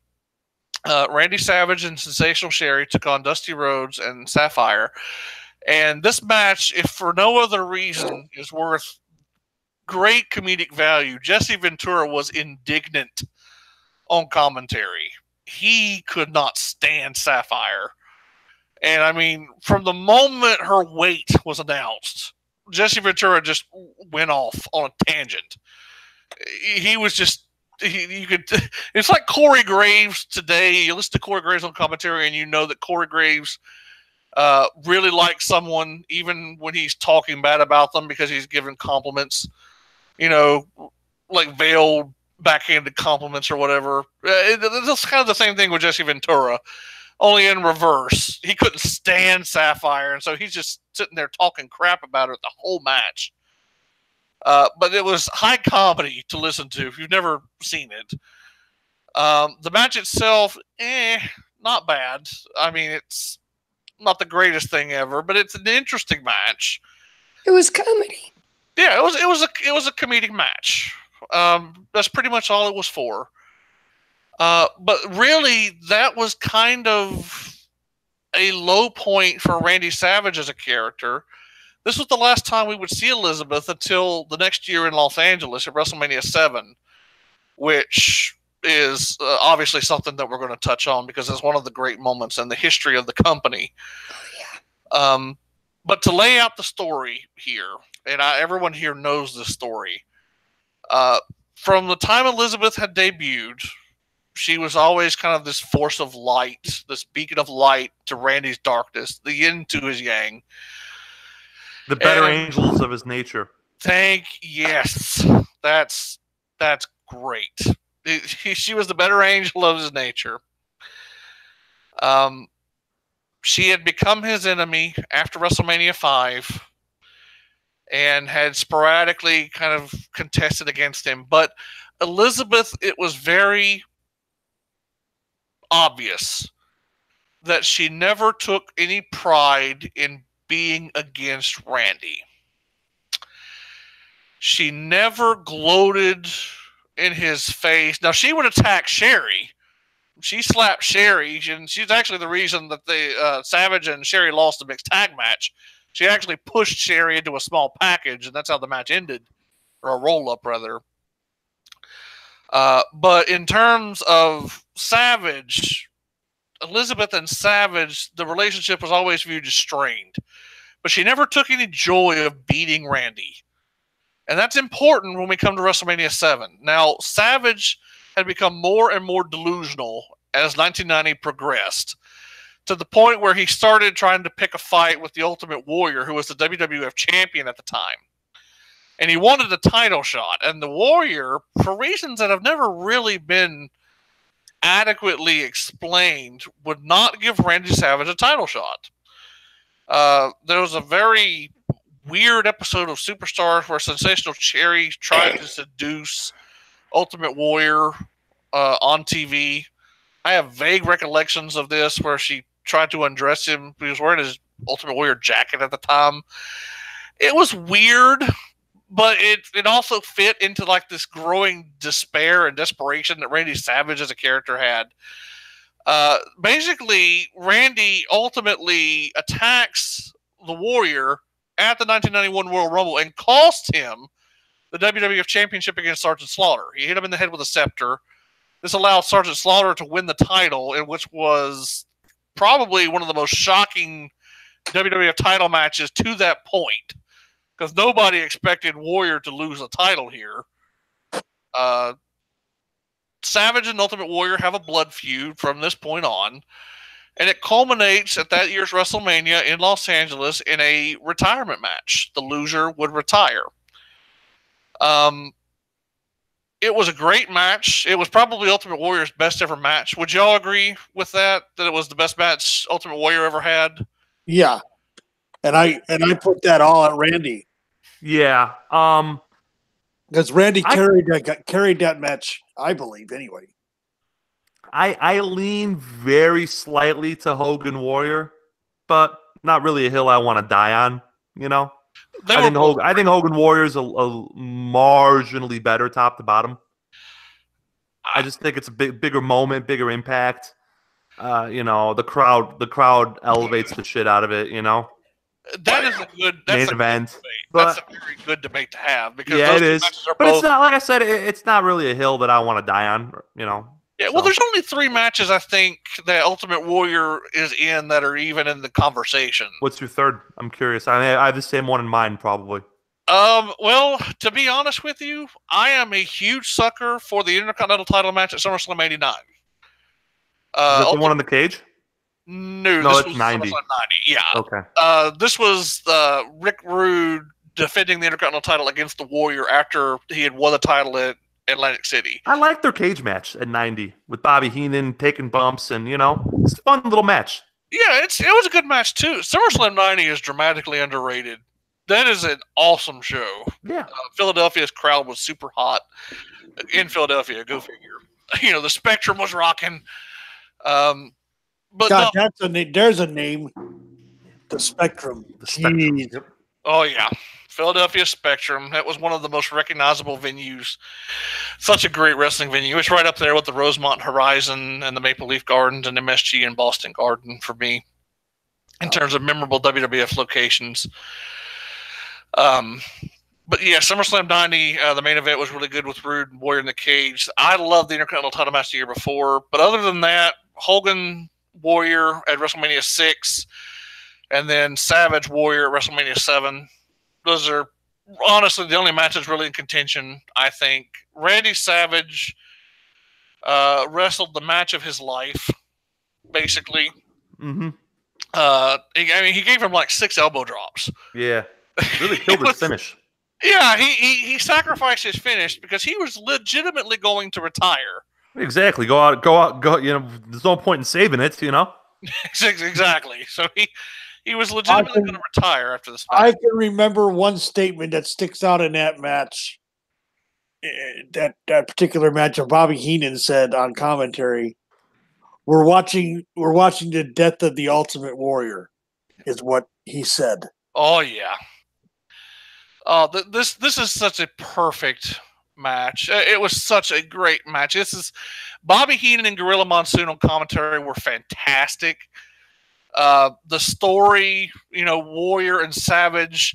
Randy Savage and Sensational Sherry took on Dusty Rhodes and Sapphire. And this match, if for no other reason, is worth great comedic value. Jesse Ventura was indignant on commentary. He could not stand Sapphire. And I mean, from the moment her weight was announced, Jesse Ventura just went off on a tangent. He was just, you could, it's like Corey Graves today. You listen to Corey Graves on commentary and you know that Corey Graves really like someone even when he's talking bad about them because he's giving compliments, you know, like veiled backhanded compliments or whatever. It's kind of the same thing with Jesse Ventura, only in reverse. He couldn't stand Sapphire, and so he's just sitting there talking crap about her the whole match. But it was high comedy to listen to if you've never seen it. The match itself, not bad. I mean, it's not the greatest thing ever, but it's an interesting match. It was comedy. Yeah, it was a comedic match. That's pretty much all it was for. But really, that was kind of a low point for Randy Savage as a character. This was the last time we would see Elizabeth until the next year in Los Angeles at WrestleMania 7, which is obviously something that we're going to touch on because it's one of the great moments in the history of the company. Oh, yeah. But to lay out the story here, and everyone here knows this story, from the time Elizabeth had debuted, she was always kind of this force of light, this beacon of light to Randy's darkness, the yin to his yang. The better angels of his nature. Yes. That's great. She was the better angel of his nature. She had become his enemy after WrestleMania 5 and had sporadically kind of contested against him. But Elizabeth, it was very obvious that she never took any pride in being against Randy. She never gloated in his face. Now, she would attack Sherry. She slapped Sherry, and she's actually the reason that the Savage and Sherry lost the mixed tag match. She actually pushed Sherry into a small package, and that's how the match ended, or a roll-up, rather. But in terms of Savage, Elizabeth and Savage, the relationship was always viewed as strained. But she never took any joy of beating Randy. And that's important when we come to WrestleMania 7. Now, Savage had become more and more delusional as 1990 progressed, to the point where he started trying to pick a fight with the Ultimate Warrior, who was the WWF champion at the time. And he wanted a title shot. And the Warrior, for reasons that have never really been adequately explained, would not give Randy Savage a title shot. There was a very weird episode of Superstars where Sensational Cherry tried to seduce Ultimate Warrior on TV. I have vague recollections of this where she tried to undress him. He was wearing his Ultimate Warrior jacket at the time. It was weird, but it also fit into like this growing despair and desperation that Randy Savage as a character had. Basically, Randy ultimately attacks the Warrior at the 1991 Royal Rumble and cost him the WWF Championship against Sergeant Slaughter. He hit him in the head with a scepter. This allowed Sergeant Slaughter to win the title, in which was probably one of the most shocking WWF title matches to that point, because nobody expected Warrior to lose a title here. Savage and Ultimate Warrior have a blood feud from this point on, and it culminates at that year's WrestleMania in Los Angeles in a retirement match. The loser would retire. It was a great match. It was probably Ultimate Warrior's best ever match. Would y'all agree with that? That it was the best match Ultimate Warrior ever had? Yeah. And I put that all at Randy. Yeah. Because Randy carried that match, I believe, anyway. I lean very slightly to Hogan Warrior, but not really a hill I want to die on, you know? I think Hogan Warrior is a marginally better top to bottom. I just think it's a bigger moment, bigger impact. The crowd elevates the shit out of it, you know? That is a good main event. That's a very good debate to have, because yeah, it is. But it's not, like I said, it's not really a hill that I want to die on, you know. Yeah, well, there's only 3 matches I think that Ultimate Warrior is in that are even in the conversation. What's your third? I'm curious. I have the same one in mind, probably. Well, to be honest with you, I am a huge sucker for the Intercontinental title match at SummerSlam '89. Is that the one in the cage? No, No, this it's was 90. SummerSlam 90. Yeah. Okay. This was Rick Rude defending the Intercontinental title against the Warrior after he had won the title at Atlantic City. I like their cage match at 90 with Bobby Heenan taking bumps, and it's a fun little match. Yeah, it was a good match too. SummerSlam 90 is dramatically underrated. That is an awesome show. Yeah. Philadelphia's crowd was super hot in Philadelphia. Go figure. The Spectrum was rocking. But God, that's a name. There's a name. The Spectrum. The Spectrum. Yep. Oh yeah, Philadelphia Spectrum. That was one of the most recognizable venues. Such a great wrestling venue. It's right up there with the Rosemont Horizon and the Maple Leaf Gardens and MSG and Boston Garden for me, in terms of memorable WWF locations. But yeah, SummerSlam 90, the main event was really good with Rude and Warrior in the cage. I loved the Intercontinental title match the year before, but other than that, Hogan Warrior at WrestleMania 6, and then Savage Warrior at WrestleMania 7. Those are honestly the only matches really in contention, I think. Randy Savage wrestled the match of his life, basically. Mm-hmm. He gave him like 6 elbow drops. Yeah. Really killed his finish. Yeah, he sacrificed his finish because he was legitimately going to retire. Exactly. Go out. There's no point in saving it. Exactly. So he was legitimately going to retire after this match. I can remember one statement that sticks out in that match. That particular match of Bobby Heenan said on commentary, "We're watching the death of the Ultimate Warrior," is what he said. Oh yeah. This is such a perfect match. It was such a great match. This is Bobby Heenan and Gorilla Monsoon on commentary were fantastic. The story, Warrior and Savage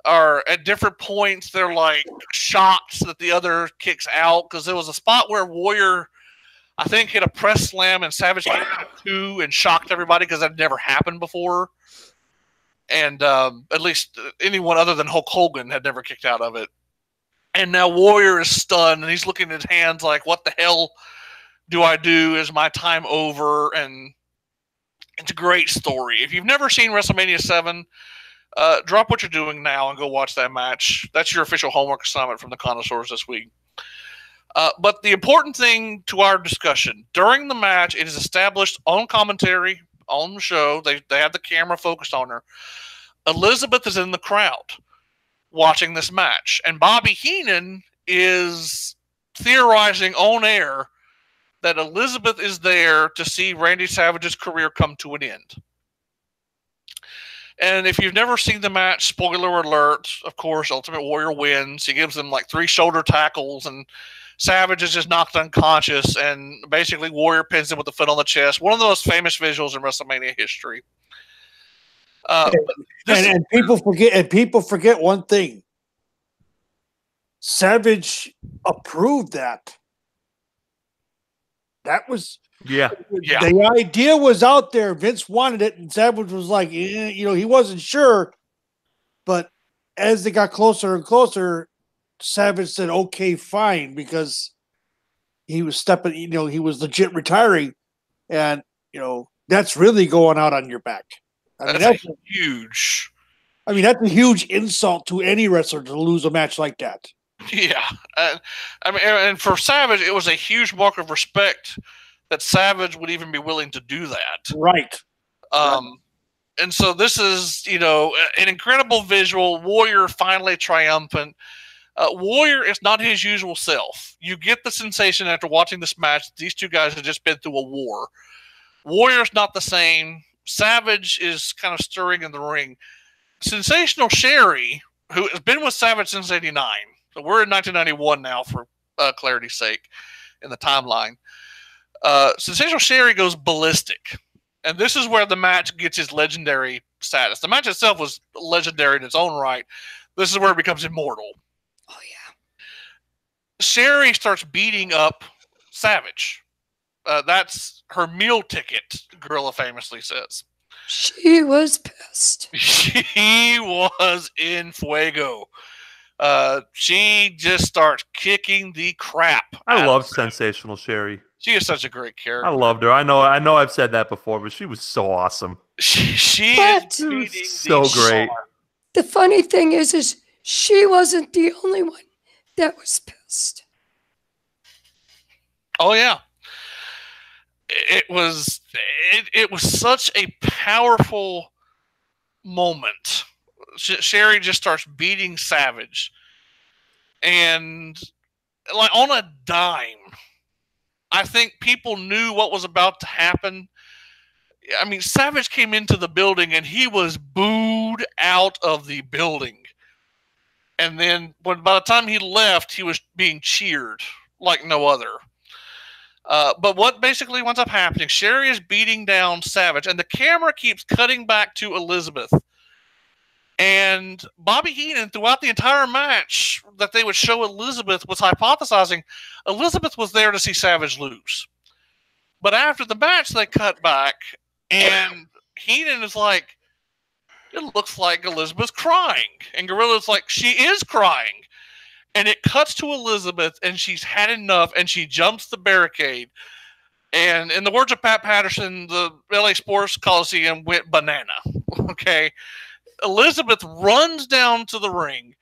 are at different points. They're like shocked that the other kicks out, because there was a spot where Warrior, I think, hit a press slam and Savage came out 2 and shocked everybody because that never happened before. And at least anyone other than Hulk Hogan had never kicked out of it. And now Warrior is stunned, and he's looking at his hands like, what the hell do I do? Is my time over? And it's a great story. If you've never seen WrestleMania 7, drop what you're doing now and go watch that match. That's your official homework assignment from the Connoisseurs this week. But the important thing to our discussion, during the match, it is established on commentary, on the show, they have the camera focused on her. Elizabeth is in the crowd watching this match, and Bobby Heenan is theorizing on air that Elizabeth is there to see Randy Savage's career come to an end. And if you've never seen the match, spoiler alert, of course, Ultimate Warrior wins. He gives them like 3 shoulder tackles, and Savage is just knocked unconscious, and basically Warrior pins him with the foot on the chest. One of the most famous visuals in WrestleMania history. And people forget one thing. Savage approved that. That was Yeah. The idea was out there. Vince wanted it, and Savage was like, he wasn't sure. But as they got closer and closer, Savage said, "Okay, fine," because he was stepping. He was legit retiring, and that's really going out on your back. That's huge. That's a huge insult to any wrestler to lose a match like that. Yeah, and for Savage, it was a huge mark of respect that Savage would even be willing to do that. Right. And so this is, an incredible visual. Warrior finally triumphant. Warrior is not his usual self. You get the sensation after watching this match that these two guys have just been through a war. Warrior's not the same. Savage is kind of stirring in the ring. Sensational Sherry, who has been with Savage since '89, so we're in 1991 now for clarity's sake in the timeline. Sensational Sherry goes ballistic, and this is where the match gets its legendary status. The match itself was legendary in its own right. This is where it becomes immortal. Oh, yeah. Sherry starts beating up Savage. That's her meal ticket, Gorilla famously says. She was pissed. She was in fuego. She just starts kicking the crap. I love Sensational Sherry. She is such a great I character. loved her. I know I've said that before, but she was so awesome. She But- is beating So the great. star. The funny thing is she wasn't the only one that was pissed. Oh yeah. It was such a powerful moment. Sherry just starts beating Savage, and like on a dime. I think people knew what was about to happen. I mean, Savage came into the building and he was booed out of the building. And then by the time he left, he was being cheered like no other. But what basically winds up happening, Sherry is beating down Savage, and the camera keeps cutting back to Elizabeth. And Bobby Heenan, throughout the entire match that they would show Elizabeth, was hypothesizing Elizabeth was there to see Savage lose. But after the match, they cut back, and Heenan is like, it looks like Elizabeth's crying. And Gorilla's like, she is crying. And it cuts to Elizabeth, and she's had enough, and she jumps the barricade. And in the words of Pat Patterson, the LA Sports Coliseum went banana. Okay. Elizabeth runs down to the ring,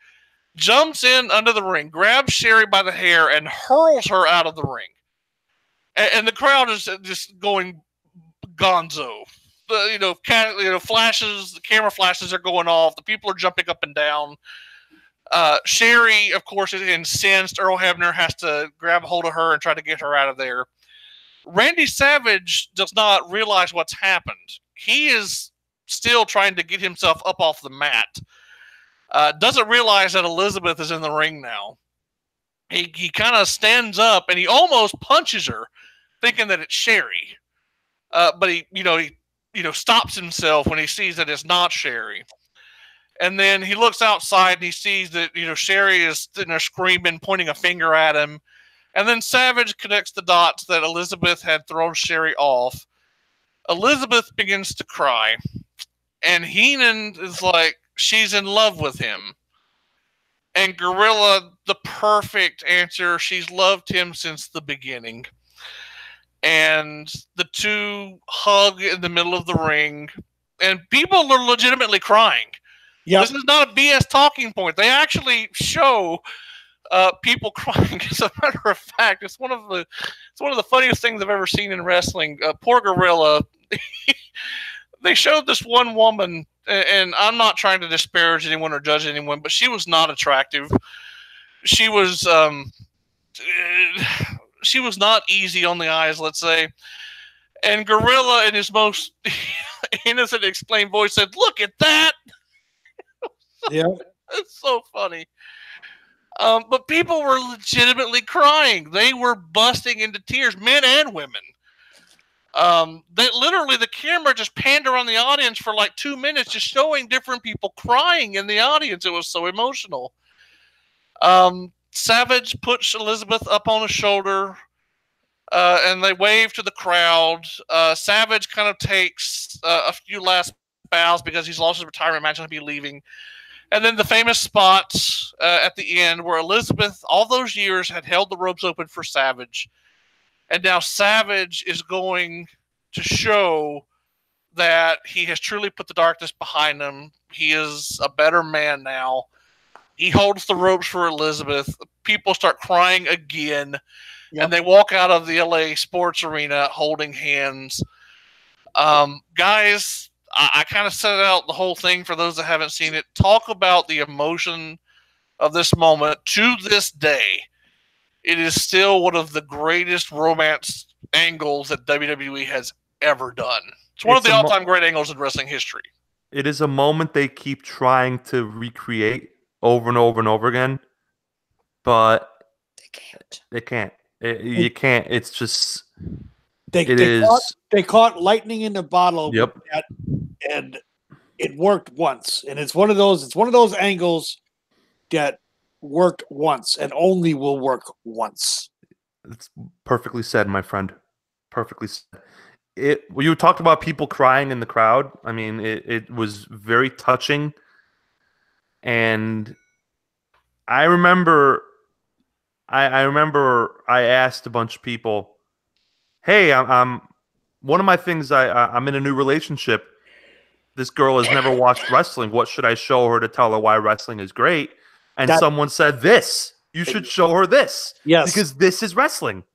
jumps in under the ring, grabs Sherry by the hair, and hurls her out of the ring. And the crowd is just going gonzo. Flashes, the camera flashes are going off. The people are jumping up and down. Sherry, of course, is incensed. Earl Hebner has to grab a hold of her and try to get her out of there. Randy Savage does not realize what's happened. He is still trying to get himself up off the mat. Doesn't realize that Elizabeth is in the ring now. He kind of stands up and he almost punches her, thinking that it's Sherry. But he stops himself when he sees that it's not Sherry. And then he looks outside and he sees that, Sherry is sitting there screaming, pointing a finger at him. And then Savage connects the dots that Elizabeth had thrown Sherry off. Elizabeth begins to cry. And Heenan is like, she's in love with him. And Gorilla, the perfect answer, she's loved him since the beginning. And the two hug in the middle of the ring. And people are legitimately crying. Yep. This is not a BS talking point. They actually show people crying. As a matter of fact, it's one of the funniest things I've ever seen in wrestling. Poor Gorilla. They showed this one woman, and I'm not trying to disparage anyone or judge anyone, but she was not attractive. She was not easy on the eyes, let's say. And Gorilla, in his most innocent, explained voice, said, "Look at that." Yeah, it's so funny. But people were legitimately crying. They were busting into tears, men and women. That literally the camera just panned around the audience for like 2 minutes, just showing different people crying in the audience. It was so emotional. Savage puts Elizabeth up on his shoulder, and they wave to the crowd. Savage kind of takes a few last bows because he's lost his retirement match and he'll be leaving. And then the famous spot at the end where Elizabeth, all those years, had held the ropes open for Savage. And now Savage is going to show that he has truly put the darkness behind him. He is a better man now. He holds the ropes for Elizabeth. People start crying again. Yep. And they walk out of the LA Sports Arena holding hands. Guys, I kind of set out the whole thing for those that haven't seen it. Talk about the emotion of this moment. To this day, it is still one of the greatest romance angles that WWE has ever done. It's one of the all-time great angles in wrestling history. It is a moment they keep trying to recreate over and over and over again, but they can't. You can't. It's just... They caught lightning in the bottle. Yep. With that, and it worked once. And it's one of those angles that worked once and only will work once. It's perfectly said, my friend. Perfectly said. You talked about people crying in the crowd. I mean, it was very touching. And I remember I asked a bunch of people, hey, I'm one of my things. I'm in a new relationship. This girl has never watched wrestling. What should I show her to tell her why wrestling is great? And someone said this. You should show her this. Yes. Because this is wrestling.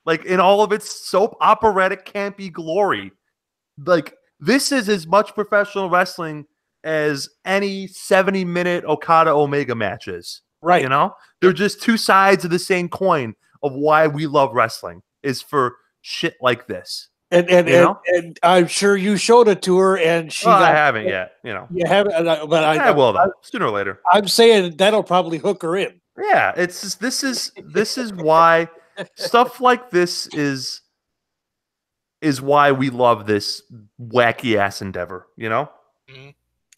Like, in all of its soap operatic campy glory. Like, this is as much professional wrestling as any 70-minute Okada Omega match is. Right. You know? They're just two sides of the same coin of why we love wrestling, is for shit like this. And I'm sure you showed it to her, and she. I haven't yet. You know, you haven't, but I will though, sooner or later. I'm saying that'll probably hook her in. Yeah, it's just, this is why stuff like this is why we love this wacky ass endeavor. You know,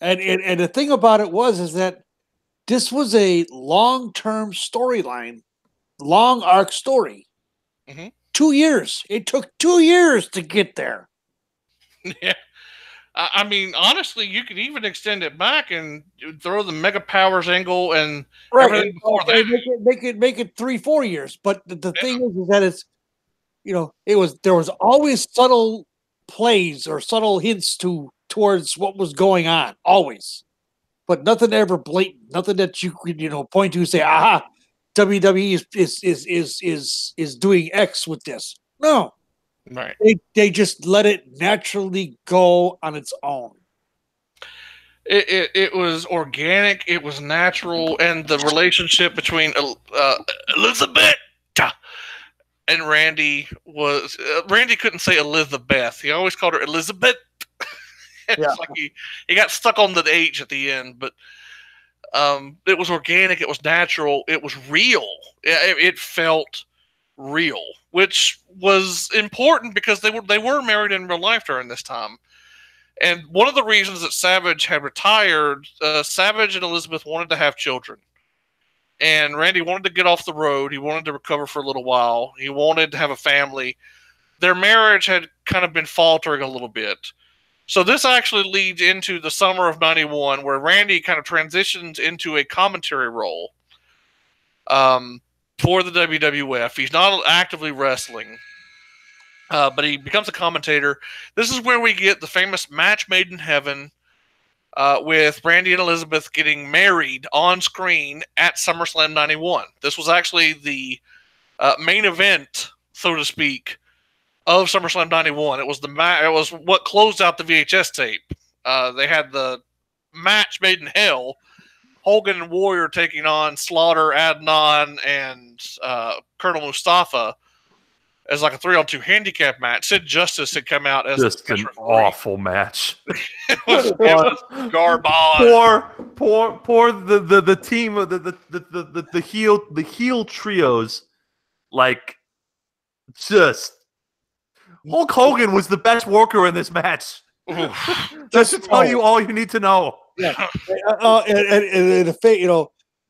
and the thing about it is that this was a long-term storyline, long arc story. 2 years. It took 2 years to get there. Yeah. I mean, honestly, you could even extend it back and throw the Mega Powers angle and everything before that. Make it 3-4 years. But the thing is that it's, there was always subtle plays or subtle hints towards what was going on, always. But nothing ever blatant, nothing that you could, point to and say, aha, WWE is doing X with this. No. Right. They just let it naturally go on its own. It was organic, it was natural, and the relationship between Elizabeth and Randy was Randy couldn't say Elizabeth. He always called her Elizabeth. It's like he got stuck on the H at the end, but it was organic, it was natural, it was real. It felt real, which was important because they were married in real life during this time. And one of the reasons that Savage had retired, Savage and Elizabeth wanted to have children. And Randy wanted to get off the road. He wanted to recover for a little while. He wanted to have a family. Their marriage had kind of been faltering a little bit. So this actually leads into the summer of '91, where Randy kind of transitions into a commentary role for the WWF. He's not actively wrestling, but he becomes a commentator. This is where we get the famous match made in heaven with Randy and Elizabeth getting married on screen at SummerSlam '91. This was actually the main event, so to speak, of SummerSlam '91. It was it was what closed out the VHS tape. They had the match made in hell, Hogan and Warrior taking on Slaughter, Adnan, and Colonel Mustafa as like a 3-on-2 handicap match. Sid Justice had come out as just an awful match. it was garbage. Poor the team of the heel trios, like, just Hulk Hogan was the best worker in this match. Just to tell you all you need to know. Yeah. And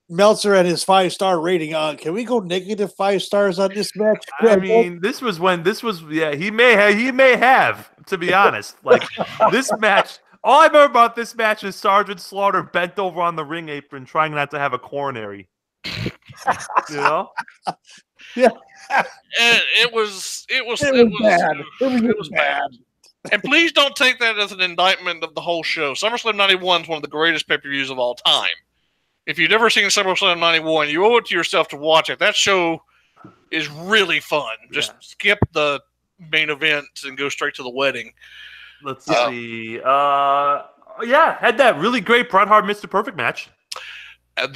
Meltzer and his 5-star rating. Can we go negative 5 stars on this match? I mean, he may have, to be honest. Like, this match, all I remember about this match is Sergeant Slaughter bent over on the ring apron trying not to have a coronary. Yeah. And it was bad. It was bad. And please don't take that as an indictment of the whole show. SummerSlam '91 is one of the greatest pay-per-views of all time. If you've never seen SummerSlam '91, you owe it to yourself to watch it. That show is really fun. Just skip the main event and go straight to the wedding. Let's see. Had that really great Bret Hart Mr. Perfect match. It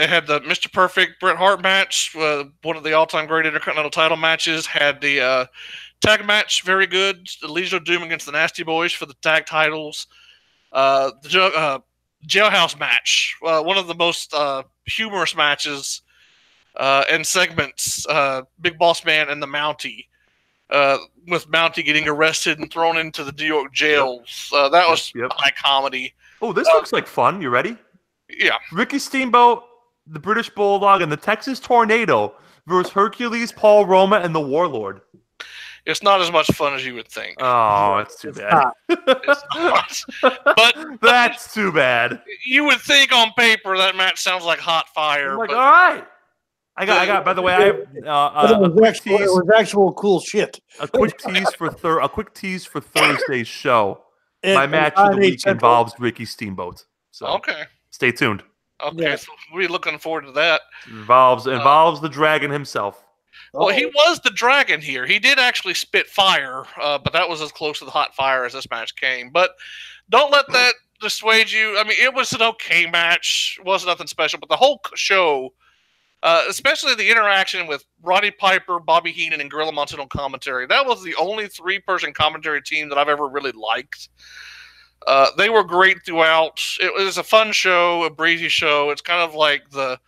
had the Mr. Perfect Bret Hart match, one of the all-time great Intercontinental title matches. Had the tag match, very good. The Legion of Doom against the Nasty Boys for the tag titles. The Jailhouse match, one of the most humorous matches and segments. Big Boss Man and the Mountie, with Mountie getting arrested and thrown into the New York jails. That was high comedy. Oh, this looks like fun. You ready? Yeah. Ricky Steamboat, the British Bulldog, and the Texas Tornado versus Hercules, Paul Roma, and the Warlord. It's not as much fun as you would think. Oh, it's too bad. It's not. But that's too bad. You would think on paper that match sounds like hot fire. I'm like, all right. I got. By the way, I have But a quick it tease. was actual cool shit. A quick tease for Thursday's show. And My match of the on week Central. involves Ricky Steamboat. So Okay. stay tuned. Okay, Yeah. so we're looking forward to that. Involves the dragon himself. Well, he was the dragon here. He did actually spit fire, but that was as close to the hot fire as this match came. But don't let that dissuade you. I mean, it was an okay match. It wasn't nothing special, but the whole show, especially the interaction with Roddy Piper, Bobby Heenan, and Gorilla Monsoon on commentary, that was the only three-person commentary team that I've ever really liked. They were great throughout. It was a fun show, a breezy show. It's kind of like the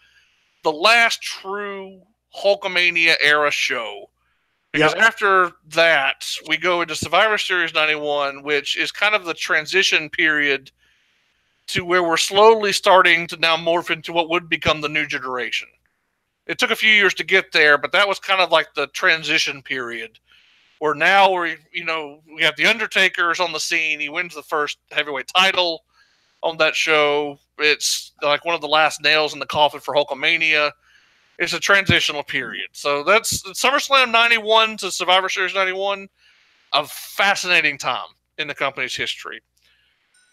last true Hulkamania era show. Because after that, we go into Survivor Series 91, which is kind of the transition period to where we're slowly starting to now morph into what would become the new generation. It took a few years to get there, but that was kind of like the transition period. Where now we have the Undertaker's on the scene. He wins the first heavyweight title on that show. It's like one of the last nails in the coffin for Hulkamania. It's a transitional period. So that's SummerSlam 91 to Survivor Series 91, a fascinating time in the company's history.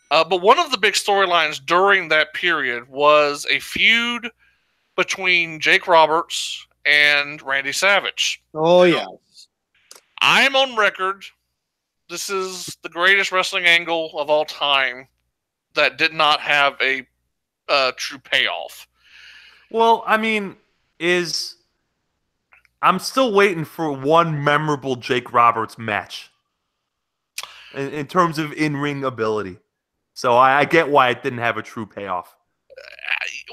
But one of the big storylines during that period was a feud between Jake Roberts and Randy Savage. Oh, yeah. I'm on record. This is the greatest wrestling angle of all time that did not have a true payoff. Well, I mean, I'm still waiting for one memorable Jake Roberts match in terms of in-ring ability. So I get why it didn't have a true payoff.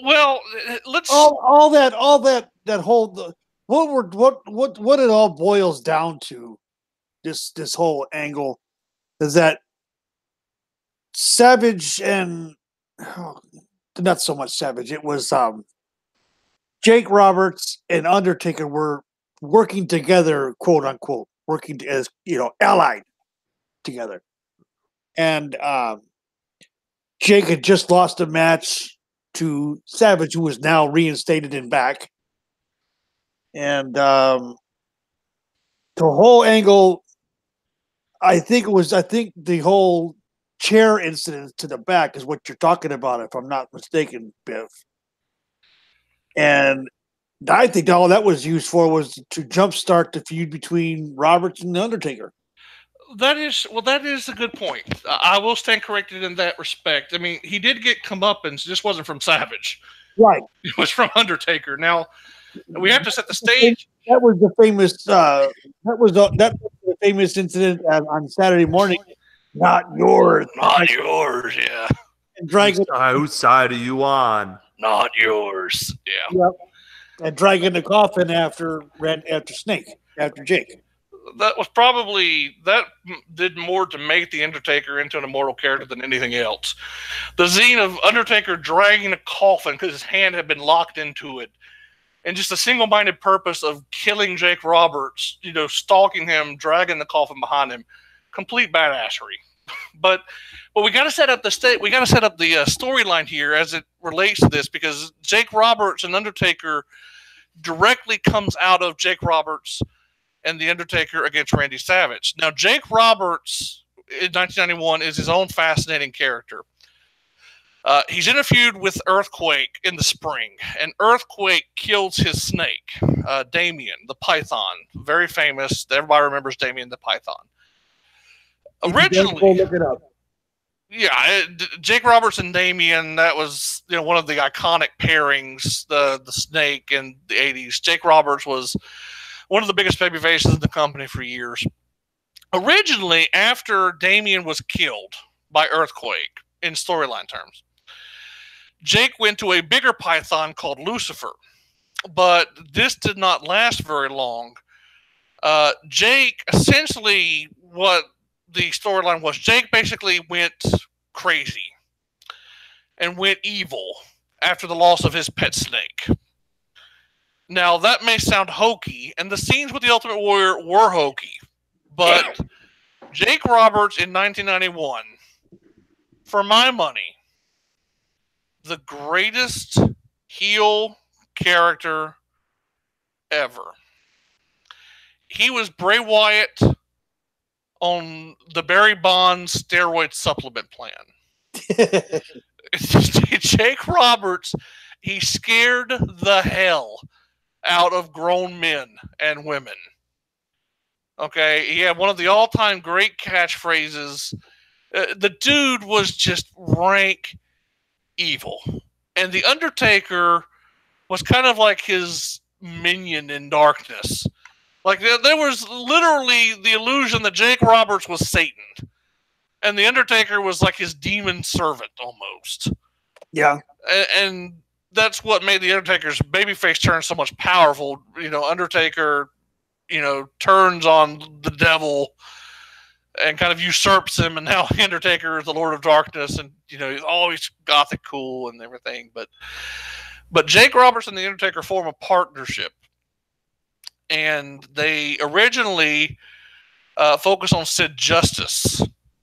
Well, let's all that whole what it all boils down to. This whole angle is that Savage and not so much Savage. It was Jake Roberts and Undertaker were working together, quote unquote, working as allied together. And Jake had just lost a match to Savage, who was now reinstated and back. And the whole angle, I think the whole chair incident to the back is what you're talking about, if I'm not mistaken, Biff. And I think all that was used for was to jumpstart the feud between Roberts and the Undertaker. That is a good point. I will stand corrected in that respect. I mean, he did get comeuppance, just wasn't from Savage. Right. It was from Undertaker. Now, we have to set the stage. That was the famous. That was the famous incident on Saturday morning. Not yours. Not yours. Yeah. And dragging. Whose side are you on? Not yours. Yeah. Yep. And dragging the coffin after Jake. That did more to make the Undertaker into an immortal character than anything else. The scene of Undertaker dragging a coffin because his hand had been locked into it, and just a single-minded purpose of killing Jake Roberts, stalking him, dragging the coffin behind him, complete badassery. But we got to set up the We got to set up the storyline here as it relates to this, because Jake Roberts and Undertaker directly comes out of Jake Roberts and the Undertaker against Randy Savage. Now, Jake Roberts in 1991 is his own fascinating character. He's in a feud with Earthquake in the spring, and Earthquake kills his snake, Damien, the Python. Very famous. Everybody remembers Damien the Python. Originally, look it up. Yeah, Jake Roberts and Damien, that was one of the iconic pairings, the snake in the 80s. Jake Roberts was one of the biggest baby faces in the company for years. Originally, after Damien was killed by Earthquake, in storyline terms, Jake went to a bigger python called Lucifer. But this did not last very long. Jake, essentially, what the storyline was, Jake basically went crazy and went evil after the loss of his pet snake. Now, that may sound hokey, and the scenes with the Ultimate Warrior were hokey, but Jake Roberts in 1991, for my money, the greatest heel character ever. He was Bray Wyatt on the Barry Bonds steroid supplement plan. Jake Roberts, he scared the hell out of grown men and women. Okay, he had one of the all-time great catchphrases. The dude was just rank evil. And The Undertaker was kind of like his minion in darkness. Like, there was literally the illusion that Jake Roberts was Satan. And The Undertaker was like his demon servant, almost. Yeah. And that's what made The Undertaker's babyface turn so much powerful. You know, Undertaker, you know, turns on the devil and kind of usurps him, and now The Undertaker is the Lord of Darkness, and, you know, he's always gothic cool and everything. But Jake Roberts and The Undertaker form a partnership. And they originally focus on Sid Justice.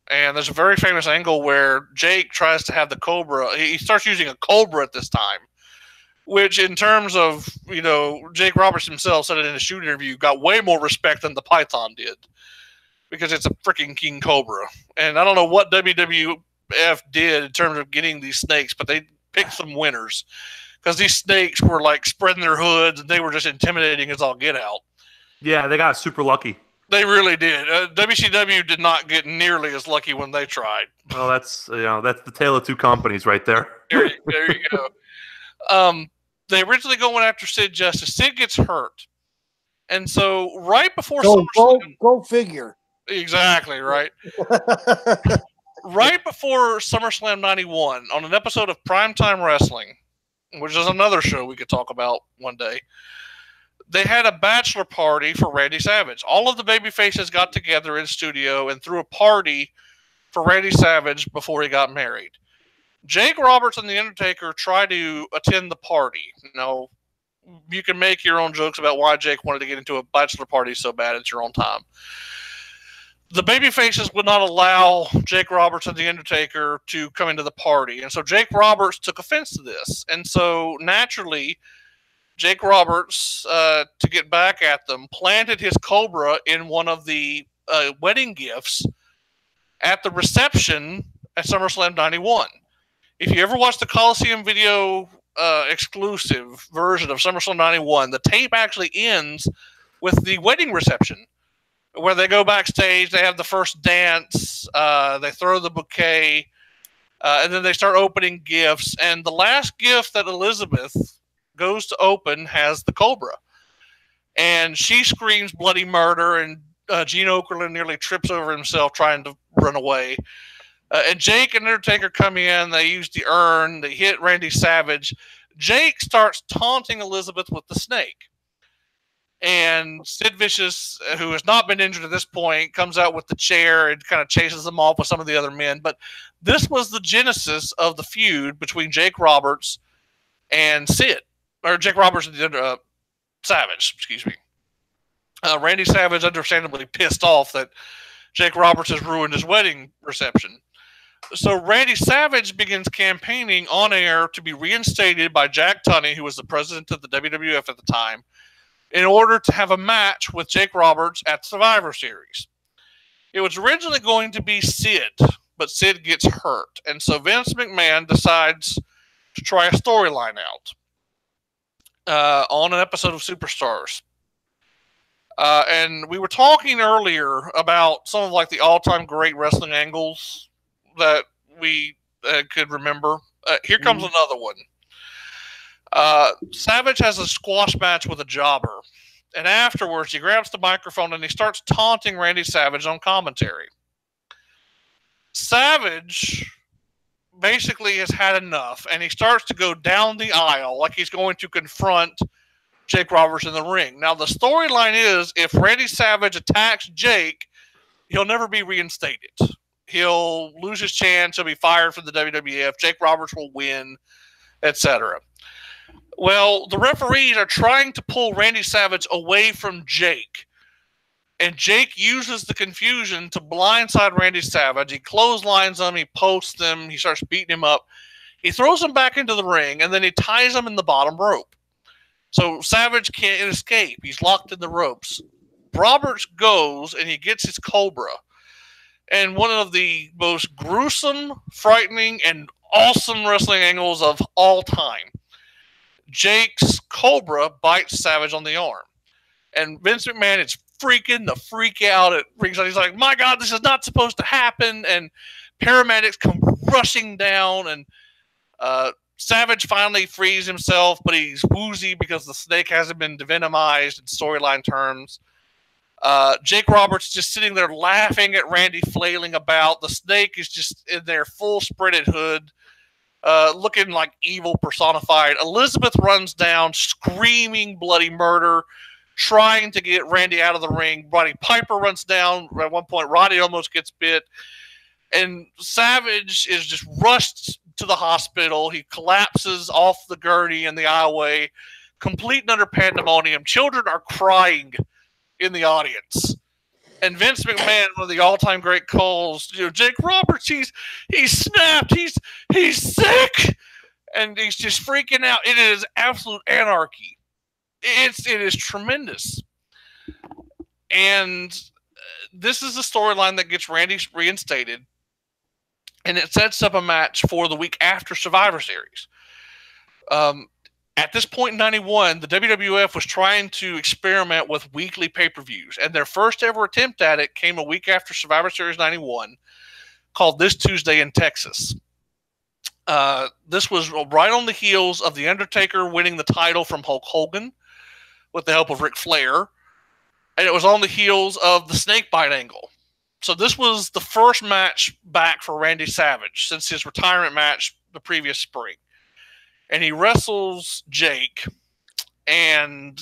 And there's a very famous angle where Jake tries to have the Cobra. He starts using a Cobra at this time, which in terms of, you know, Jake Roberts himself said it in a shoot interview, got way more respect than the Python did, because it's a freaking King Cobra. And I don't know what WWF did in terms of getting these snakes, but they picked some winners, because these snakes were like spreading their hoods, and they were just intimidating as all get out. Yeah, they got super lucky. They really did. WCW did not get nearly as lucky when they tried. Well, that's the tale of two companies right there. There you go. They originally go after Sid Justice. Sid gets hurt, and so right before go figure. Exactly right. Right before SummerSlam '91, on an episode of Primetime Wrestling, which is another show we could talk about one day, they had a bachelor party for Randy Savage. All of the babyfaces got together in studio and threw a party for Randy Savage before he got married. Jake Roberts and The Undertaker tried to attend the party. You know, you can make your own jokes about why Jake wanted to get into a bachelor party so bad. It's your own time. The babyfaces would not allow Jake Roberts and The Undertaker to come into the party. And so Jake Roberts took offense to this. And so naturally, Jake Roberts, to get back at them, planted his Cobra in one of the wedding gifts at the reception at SummerSlam '91. If you ever watch the Coliseum video exclusive version of SummerSlam '91, the tape actually ends with the wedding reception, where they go backstage, they have the first dance, they throw the bouquet, and then they start opening gifts. And the last gift that Elizabeth goes to open has the Cobra, and she screams bloody murder, and Gene Okerlund nearly trips over himself trying to run away. And Jake and Undertaker come in, they use the urn, they hit Randy Savage. Jake starts taunting Elizabeth with the snake, and Sid Vicious, who has not been injured at this point, comes out with the chair and kind of chases them off with some of the other men. But this was the genesis of the feud between Jake Roberts and Sid. Or Jake Roberts and Savage, excuse me. Randy Savage understandably pissed off that Jake Roberts has ruined his wedding reception. So Randy Savage begins campaigning on air to be reinstated by Jack Tunney, who was the president of the WWF at the time, in order to have a match with Jake Roberts at Survivor Series. It was originally going to be Sid, but Sid gets hurt. And so Vince McMahon decides to try a storyline out on an episode of Superstars. And we were talking earlier about some of like the all-time great wrestling angles that we could remember. Here comes another one. Savage has a squash match with a jobber, and afterwards he grabs the microphone and he starts taunting Randy Savage on commentary. Savage basically has had enough, and he starts to go down the aisle like he's going to confront Jake Roberts in the ring. Now, the storyline is, if Randy Savage attacks Jake, he'll never be reinstated. He'll lose his chance. He'll be fired from the WWF. Jake Roberts will win, etc. Well, the referees are trying to pull Randy Savage away from Jake. And Jake uses the confusion to blindside Randy Savage. He clotheslines him. He posts him. He starts beating him up. He throws him back into the ring, and then he ties him in the bottom rope. So Savage can't escape. He's locked in the ropes. Roberts goes and he gets his Cobra. And one of the most gruesome, frightening, and awesome wrestling angles of all time. Jake's Cobra bites Savage on the arm. And Vince McMahon is freaking the freak out at ringside. He's like, my God, this is not supposed to happen. And paramedics come rushing down. And Savage finally frees himself, but he's woozy because the snake hasn't been devenomized in storyline terms. Jake Roberts just sitting there laughing at Randy flailing about. The snake is just in their full spreaded hood, looking like evil personified. Elizabeth runs down, screaming bloody murder, trying to get Randy out of the ring. Roddy Piper runs down. At one point, Roddy almost gets bit. And Savage is just rushed to the hospital. He collapses off the gurney in the aisleway, complete and utter pandemonium. Children are crying in the audience. And Vince McMahon, one of the all-time great calls, Jake Roberts, he's snapped, he's sick, and he's just freaking out. It is absolute anarchy. It is tremendous. And this is the storyline that gets Randy reinstated, and it sets up a match for the week after Survivor Series. At this point in 91, the WWF was trying to experiment with weekly pay-per-views, and their first ever attempt at it came a week after Survivor Series 91, called This Tuesday in Texas. This was right on the heels of The Undertaker winning the title from Hulk Hogan with the help of Ric Flair, and it was on the heels of the snakebite angle. So this was the first match back for Randy Savage since his retirement match the previous spring. And he wrestles Jake. And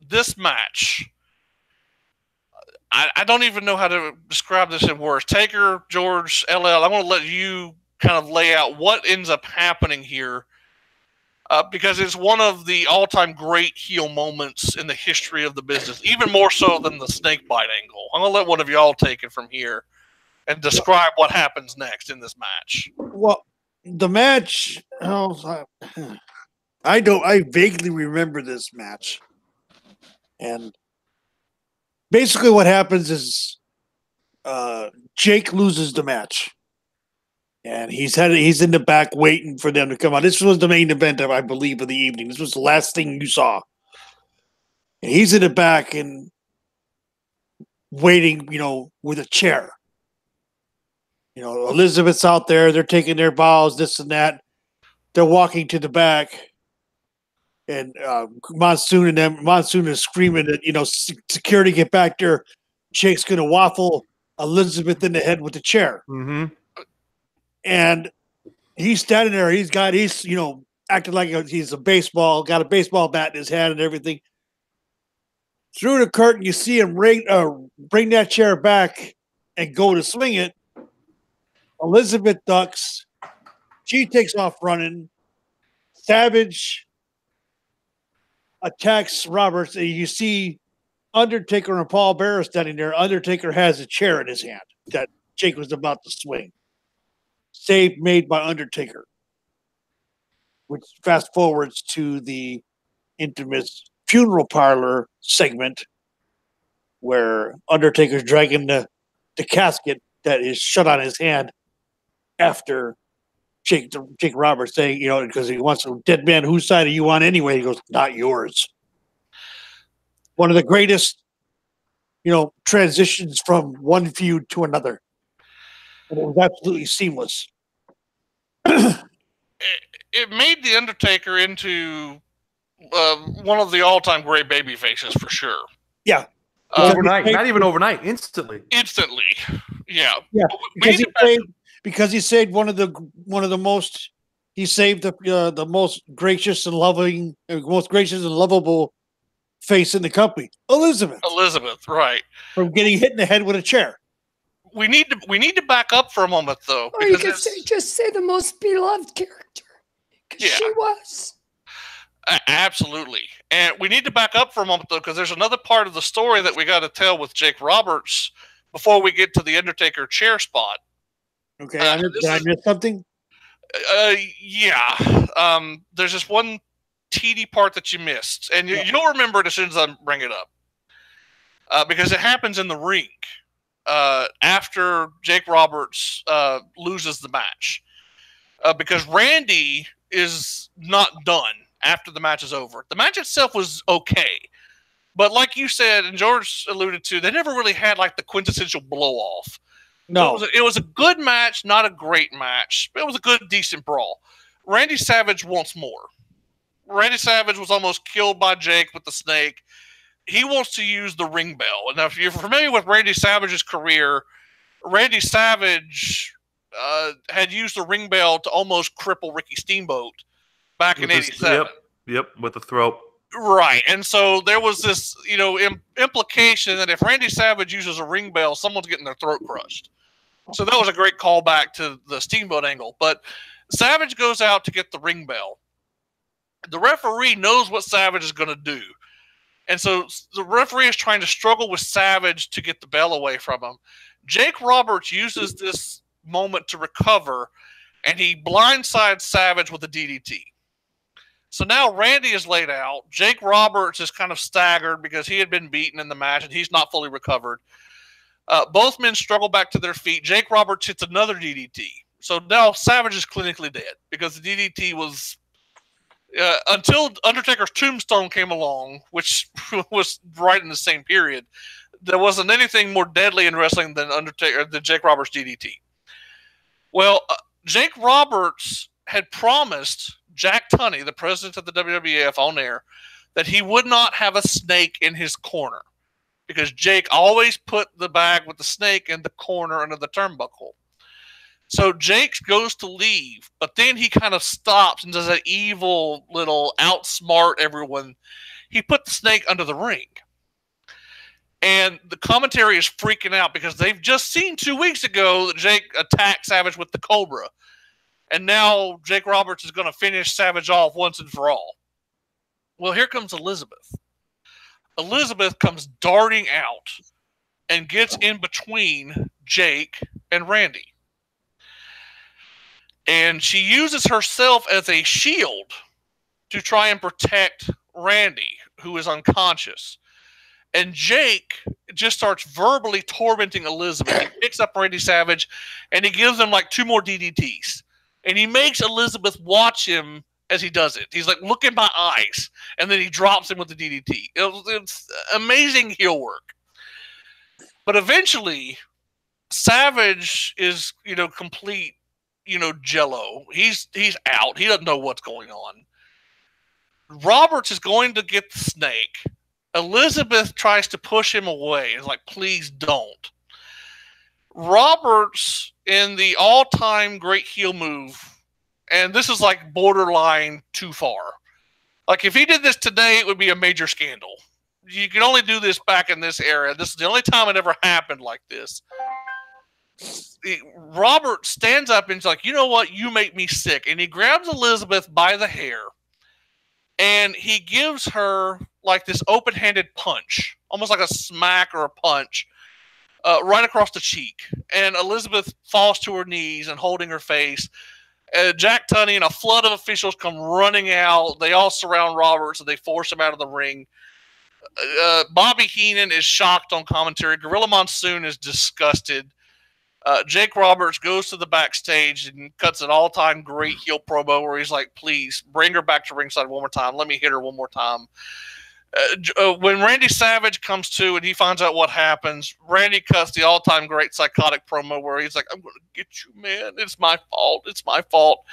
this match, I don't even know how to describe this in words. Taker, George, LL, I'm going to let you kind of lay out what ends up happening here. Because it's one of the all-time great heel moments in the history of the business, even more so than the snakebite angle. I'm going to let one of y'all take it from here and describe what happens next in this match. Well, the match, I vaguely remember this match. And basically what happens is Jake loses the match. And he's in the back waiting for them to come out. This was the main event, I believe, of the evening. This was the last thing you saw. And he's in the back and waiting, with a chair. Elizabeth's out there. They're taking their bows, this and that. They're walking to the back. And Monsoon is screaming that, security, get back there. Jake's going to waffle Elizabeth in the head with the chair. Mm-hmm. And he's standing there. He's acting like he's got a baseball bat in his hand and everything. Through the curtain, you see him bring that chair back and go to swing it. Elizabeth ducks. She takes off running. Savage attacks Roberts, and you see Undertaker and Paul Bearer standing there. Undertaker has a chair in his hand that Jake was about to swing. Save made by Undertaker, which fast forwards to the infamous funeral parlor segment where Undertaker's dragging the casket that is shut on his hand after Jake Roberts saying, because he wants a dead man, whose side are you on anyway? He goes, not yours. One of the greatest, transitions from one feud to another. And it was absolutely seamless. It made The Undertaker into one of the all-time great baby faces for sure. Yeah. Overnight. Not even overnight. Instantly. Yeah. Yeah. Because he saved one of the most. He saved the most gracious and loving, most gracious and lovable face in the company, Elizabeth, right? From getting hit in the head with a chair. We need to back up for a moment, though. Or you could just say the most beloved character, because she was. Absolutely. And we need to back up for a moment, though, because there's another part of the story that we got to tell with Jake Roberts before we get to the Undertaker chair spot. Okay, did I miss something? Yeah. There's this one teeny part that you missed, and you'll remember it as soon as I bring it up, because it happens in the ring after Jake Roberts loses the match, because Randy is not done after the match is over. The match itself was okay, but like you said, and George alluded to, they never really had like the quintessential blow-off. No. So it was a good match, not a great match, but it was a good, decent brawl. Randy Savage wants more. Randy Savage was almost killed by Jake with the snake. He wants to use the ring bell. And now, if you're familiar with Randy Savage's career, Randy Savage had used the ring bell to almost cripple Ricky Steamboat back in '87. Yep, with the throat. Right, and so there was this, implication that if Randy Savage uses a ring bell, someone's getting their throat crushed. So that was a great callback to the Steamboat angle. But Savage goes out to get the ring bell. The referee knows what Savage is going to do. And so the referee is trying to struggle with Savage to get the bell away from him. Jake Roberts uses this moment to recover, and he blindsides Savage with a DDT. So now Randy is laid out. Jake Roberts is kind of staggered because he had been beaten in the match, and he's not fully recovered. Both men struggle back to their feet. Jake Roberts hits another DDT. So now Savage is clinically dead because the DDT was... until Undertaker's tombstone came along, which was right in the same period, there wasn't anything more deadly in wrestling than Jake Roberts' DDT. Well, Jake Roberts had promised Jack Tunney, the president of the WWF, on air, that he would not have a snake in his corner because Jake always put the bag with the snake in the corner under the turnbuckle. So Jake goes to leave, but then he kind of stops and does an evil little outsmart everyone. He put the snake under the ring. And the commentary is freaking out because they've just seen 2 weeks ago that Jake attacked Savage with the Cobra. And now Jake Roberts is going to finish Savage off once and for all. Well, here comes Elizabeth. Elizabeth comes darting out and gets in between Jake and Randy. And she uses herself as a shield to try and protect Randy, who is unconscious. And Jake just starts verbally tormenting Elizabeth. He picks up Randy Savage, and he gives him like 2 more DDTs. And he makes Elizabeth watch him as he does it. He's like, look in my eyes. And then he drops him with the DDT. It's amazing heel work. But eventually, Savage is, complete, jello. He's out. He doesn't know what's going on. Roberts is going to get the snake. Elizabeth tries to push him away. It's like, please don't. Roberts, in the all-time great heel move, and this is like borderline too far. Like, if he did this today, it would be a major scandal. You can only do this back in this era. This is the only time it ever happened like this. Robert stands up and is like, you know what? You make me sick. And he grabs Elizabeth by the hair, and he gives her like this open-handed punch, almost like a smack or a punch, right across the cheek. And Elizabeth falls to her knees and holding her face. Jack Tunney and a flood of officials come running out. They all surround Roberts and they force him out of the ring. Bobby Heenan is shocked on commentary. Gorilla Monsoon is disgusted. Jake Roberts goes to the backstage and cuts an all-time great heel promo where he's like, please, bring her back to ringside one more time. Let me hit her one more time. When Randy Savage comes to and he finds out what happens, Randy cuts the all-time great psychotic promo where he's like, I'm going to get you, man. It's my fault. It's my fault.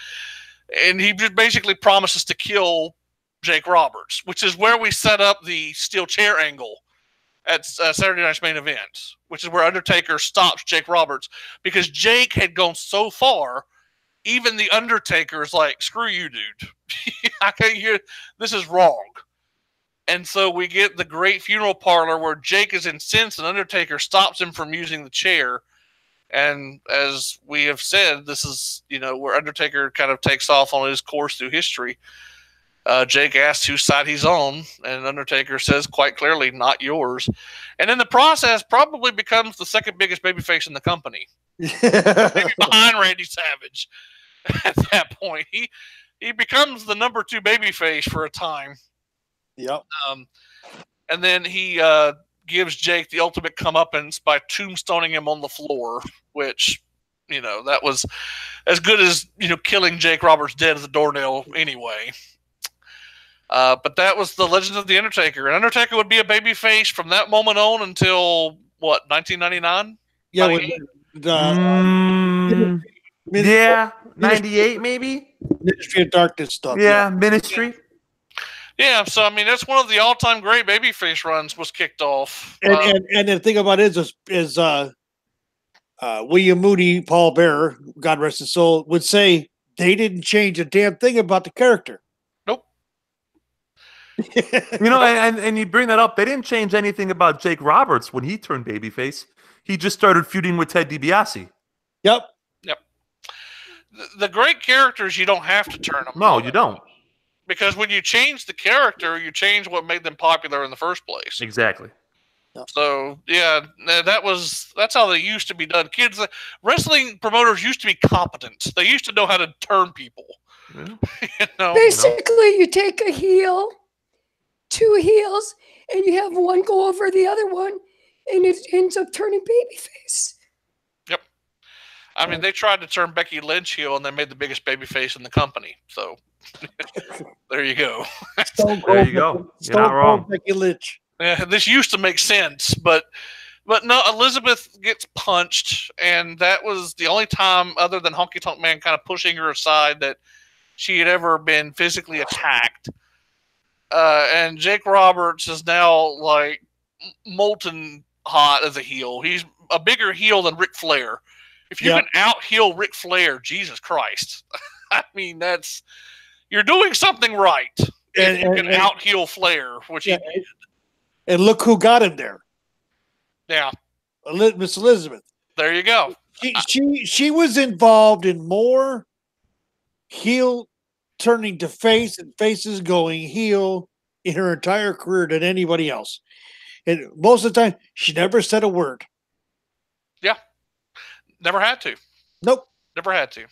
And he just basically promises to kill Jake Roberts, which is where we set up the steel chair angle at Saturday Night's Main Event, which is where Undertaker stops Jake Roberts because Jake had gone so far, even the Undertaker is like, screw you, dude. I can't hear. This is wrong. And so we get the great funeral parlor where Jake is incensed and Undertaker stops him from using the chair. And as we have said, this is, where Undertaker kind of takes off on his course through history. Jake asks whose side he's on, and Undertaker says quite clearly, not yours. And in the process, probably becomes the second biggest babyface in the company. Maybe behind Randy Savage at that point. he becomes the number 2 babyface for a time. Yep. And then he gives Jake the ultimate comeuppance by tombstoning him on the floor, which, that was as good as, killing Jake Roberts dead as a doornail anyway. But that was the Legends of the Undertaker. And Undertaker would be a babyface from that moment on until, 1999? Yeah. Yeah, 98 maybe? Ministry of Darkness stuff. Yeah, Ministry. Yeah, so that's one of the all-time great babyface runs was kicked off. And the thing about it is William Moody, Paul Bearer, God rest his soul, would say they didn't change a damn thing about the character. Nope. And you bring that up. They didn't change anything about Jake Roberts when he turned babyface. He just started feuding with Ted DiBiase. Yep. The great characters, you don't have to turn them. No, you don't. Because when you change the character, you change what made them popular in the first place. Exactly. So, yeah, that's how they used to be done. Kids, wrestling promoters used to be competent. They used to know how to turn people. Yeah. Basically, you take a heel, 2 heels, and you have one go over the other one, and it ends up turning babyface. Yep. They tried to turn Becky Lynch heel, and they made the biggest babyface in the company. So, there you go. There you go. You're not wrong. Becky Lynch. Yeah, this used to make sense, but no, Elizabeth gets punched, and that was the only time, other than Honky Tonk Man kind of pushing her aside, that she had ever been physically attacked. And Jake Roberts is now like molten hot as a heel. He's a bigger heel than Ric Flair. If you can out-heel Ric Flair, Jesus Christ. You're doing something right. If you can out-heel Flair, which he did. And look who got him there. Yeah. Miss Elizabeth. There you go. She was involved in more heel turning to face and faces going heel in her entire career than anybody else. And most of the time, she never said a word. Yeah. Never had to. Nope. Never had to.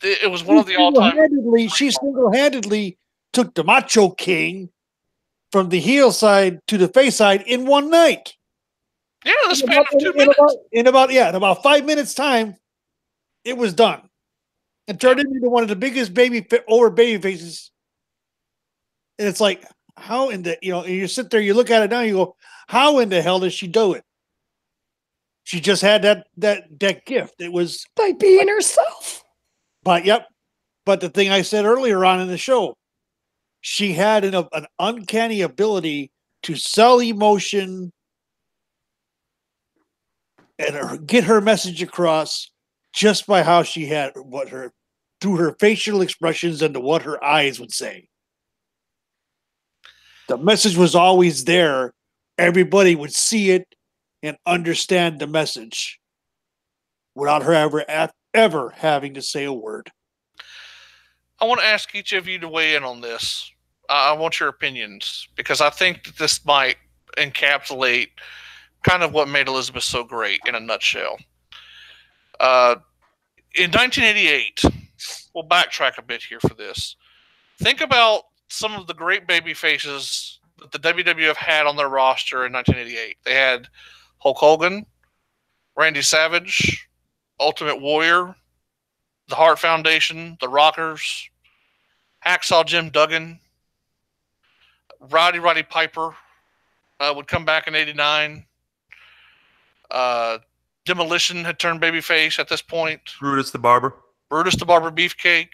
It was one of the all-time. She single-handedly took the Macho King from the heel side to the face side in one night. Yeah, the span of 2 minutes. In about 5 minutes time, it was done. And turned into one of the biggest baby faces. And it's like, how in the, you sit there, you look at it now, you go, how in the hell did she do it? She just had that gift. It was by being herself. But the thing I said earlier on in the show, she had an uncanny ability to sell emotion and get her message across just by how she had through her facial expressions and to what her eyes would say. The message was always there. Everybody would see it and understand the message without her ever having to say a word. I want to ask each of you to weigh in on this. I want your opinions, because I think that this might encapsulate kind of what made Elizabeth so great in a nutshell. In 1988, we'll backtrack a bit here for this. Think about some of the great baby faces that the WWF had on their roster in 1988. They had Hulk Hogan, Randy Savage, Ultimate Warrior, the Hart Foundation, the Rockers, Hacksaw Jim Duggan, Roddy Piper would come back in 89. Demolition had turned babyface at this point. Brutus the Barber Beefcake.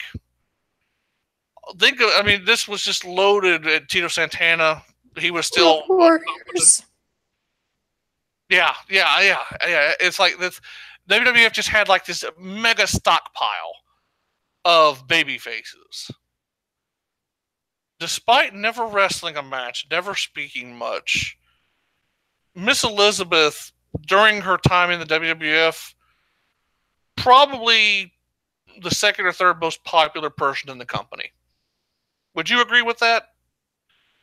This was just loaded at Tito Santana. He was still Warriors. Yeah. It's like this. WWF just had like this mega stockpile of baby faces. Despite never wrestling a match, never speaking much, Miss Elizabeth, during her time in the WWF, probably the second or third most popular person in the company. Would you agree with that?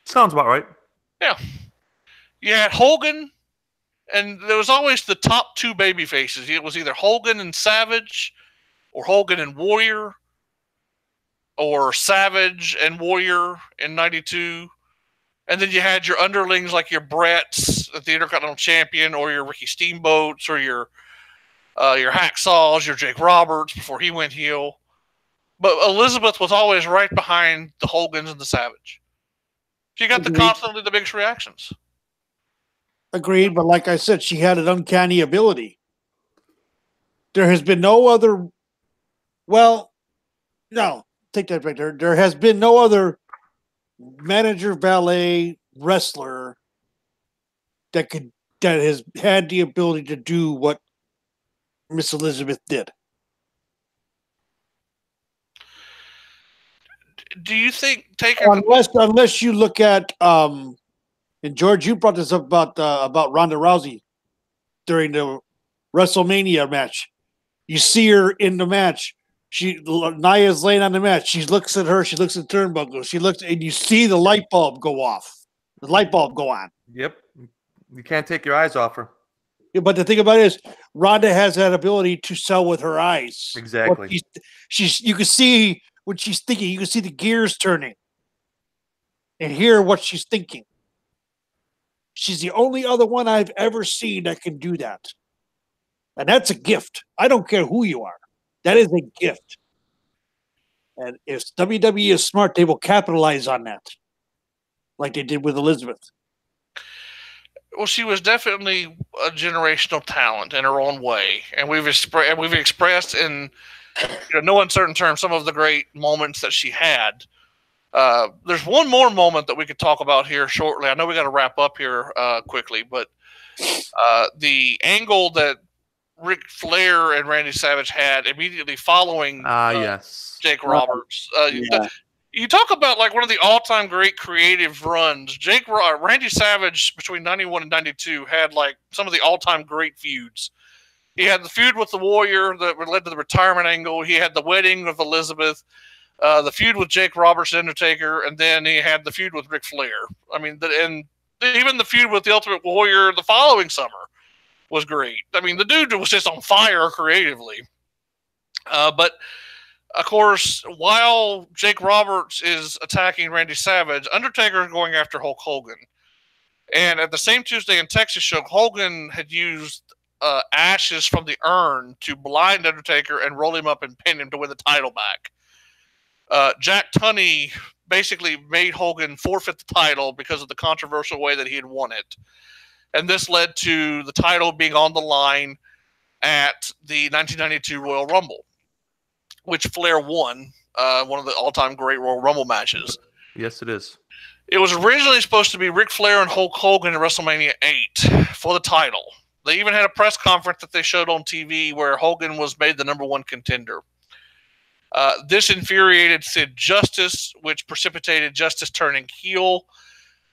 Sounds about right. Yeah. You had Hogan, and there was always the top 2 baby faces. It was either Hogan and Savage, or Hogan and Warrior, or Savage and Warrior in 92. And then you had your underlings like your Bretts, the Intercontinental Champion, or your Ricky Steamboats, or your Hacksaws, your Jake Roberts before he went heel. But Elizabeth was always right behind the Hogans and the Savage. She got constantly the biggest reactions. Agreed, but like I said, she had an uncanny ability. There has been no other. Well, no, take that back. There has been no other manager, valet, wrestler that has had the ability to do what Miss Elizabeth did. Do you think unless you look at and George, you brought this up about Ronda Rousey during the WrestleMania match. You see her in the match. Nia's laying on the mat. She looks at her. She looks at Turnbuckle. She looks, and you see the light bulb go off. The light bulb go on. Yep, you can't take your eyes off her. Yeah, but the thing about it is, Ronda has that ability to sell with her eyes. Exactly. You can see what she's thinking. You can see the gears turning, and hear what she's thinking. She's the only other one I've ever seen that can do that, and that's a gift. I don't care who you are. That is a gift. And if WWE is smart, they will capitalize on that, like they did with Elizabeth. Well, she was definitely a generational talent in her own way, and we've expressed in no uncertain terms some of the great moments that she had. There's one more moment that we could talk about here shortly. I know we got to wrap up here quickly, but the angle that Ric Flair and Randy Savage had immediately following Jake Roberts. You talk about like one of the all-time great creative runs. Randy Savage between 91 and 92 had like some of the all-time great feuds. He had the feud with the Warrior that led to the retirement angle. He had the wedding of Elizabeth, the feud with Jake Roberts and Undertaker, and then he had the feud with Ric Flair. I mean, and even the feud with the Ultimate Warrior the following summer was great. I mean, the dude was just on fire creatively. But of course, while Jake Roberts is attacking Randy Savage, Undertaker is going after Hulk Hogan. And at the same Tuesday in Texas show, Hogan had used ashes from the urn to blind Undertaker and roll him up and pin him to win the title back. Jack Tunney basically made Hogan forfeit the title because of the controversial way that he had won it. And this led to the title being on the line at the 1992 Royal Rumble, which Flair won, one of the all-time great Royal Rumble matches. Yes, it is. It was originally supposed to be Ric Flair and Hulk Hogan at WrestleMania 8 for the title. They even had a press conference that they showed on TV where Hogan was made the #1 contender. This infuriated Sid Justice, which precipitated Justice turning heel.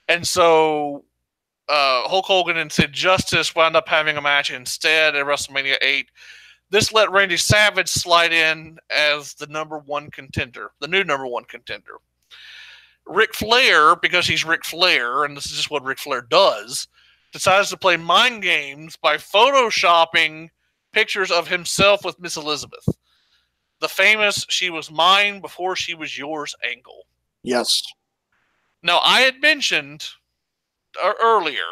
And so Hulk Hogan and Sid Justice wound up having a match instead at WrestleMania 8. This let Randy Savage slide in as the #1 contender, the new #1 contender. Ric Flair, because he's Ric Flair, and this is just what Ric Flair does, decides to play mind games by photoshopping pictures of himself with Miss Elizabeth. The famous "she was mine before she was yours" angle. Yes. Now, I had mentioned earlier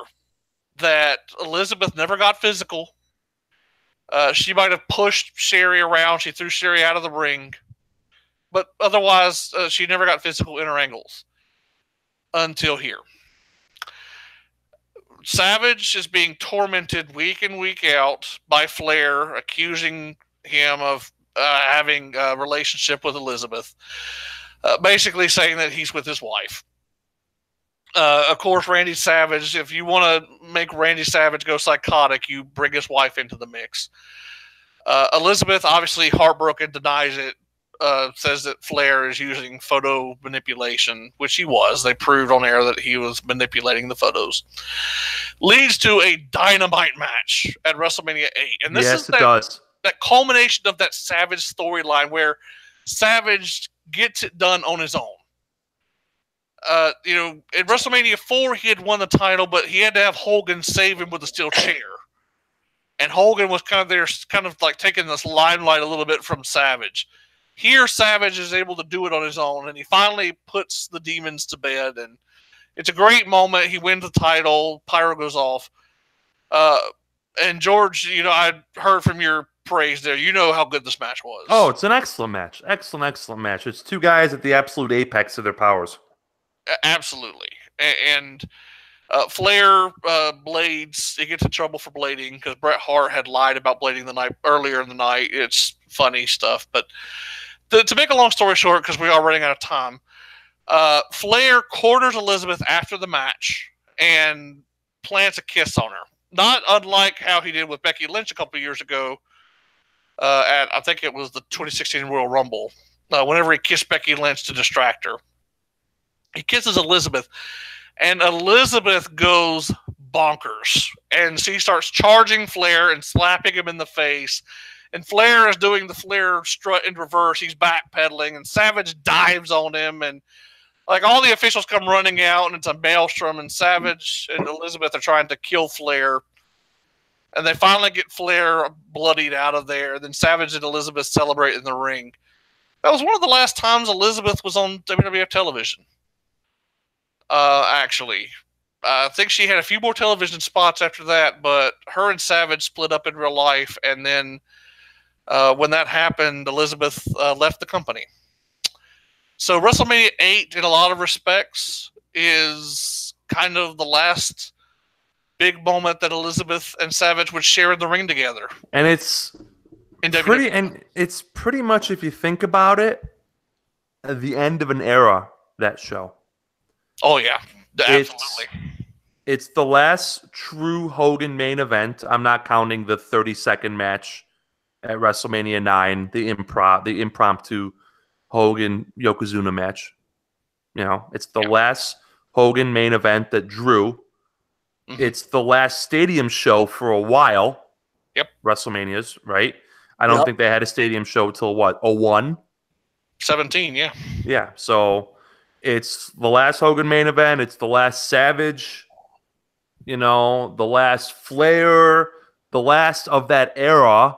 that Elizabeth never got physical. She might have pushed Sherry around. She threw Sherry out of the ring. But otherwise, she never got physical in her angles until here. Savage is being tormented week in, week out by Flair, accusing him of having a relationship with Elizabeth, basically saying that he's with his wife. Of course, Randy Savage, if you want to make Randy Savage go psychotic, you bring his wife into the mix. Elizabeth, obviously heartbroken, denies it, says that Flair is using photo manipulation, which he was. They proved on air that he was manipulating the photos. Leads to a dynamite match at WrestleMania 8. And this is that culmination of that Savage storyline where Savage gets it done on his own. In WrestleMania 4, he had won the title, but he had to have Hogan save him with a steel chair. and Hogan was kind of there, kind of like taking this limelight a little bit from Savage. Here, Savage is able to do it on his own, and he finally puts the demons to bed, and it's a great moment. He wins the title. Pyro goes off. And George, you know, I heard from your praise there. You know how good this match was. Oh, it's an excellent match. Excellent match. It's two guys at the absolute apex of their powers. Absolutely. And Flair blades. He gets in trouble for blading because Bret Hart had lied about blading the night earlier in the night. It's funny stuff. But to make a long story short, because we are running out of time, Flair corners Elizabeth after the match and plants a kiss on her. Not unlike how he did with Becky Lynch a couple of years ago at, I think it was the 2016 Royal Rumble, whenever he kissed Becky Lynch to distract her. He kisses Elizabeth, and Elizabeth goes bonkers. And she starts charging Flair and slapping him in the face. And Flair is doing the Flair strut in reverse. He's backpedaling, and Savage dives on him, and like all the officials come running out, and it's a maelstrom, and Savage and Elizabeth are trying to kill Flair. And they finally get Flair bloodied out of there. Then Savage and Elizabeth celebrate in the ring. That was one of the last times Elizabeth was on WWF television. Actually. I think she had a few more television spots after that, but her and Savage split up in real life, and then when that happened, Elizabeth left the company. So WrestleMania 8, in a lot of respects, is kind of the last big moment that Elizabeth and Savage would share in the ring together. And it's pretty much, if you think about it, the end of an era, that show. Oh, yeah. Absolutely. It's the last true Hogan main event. I'm not counting the 30-second match at WrestleMania 9, the impromptu Hogan-Yokozuna match. You know, it's the last Hogan main event that drew. Mm-hmm. It's the last stadium show for a while. Yep. WrestleManias, right? I don't think they had a stadium show till what, 01? 17, yeah. Yeah, so it's the last Hogan main event. It's the last Savage, you know, the last Flair, the last of that era.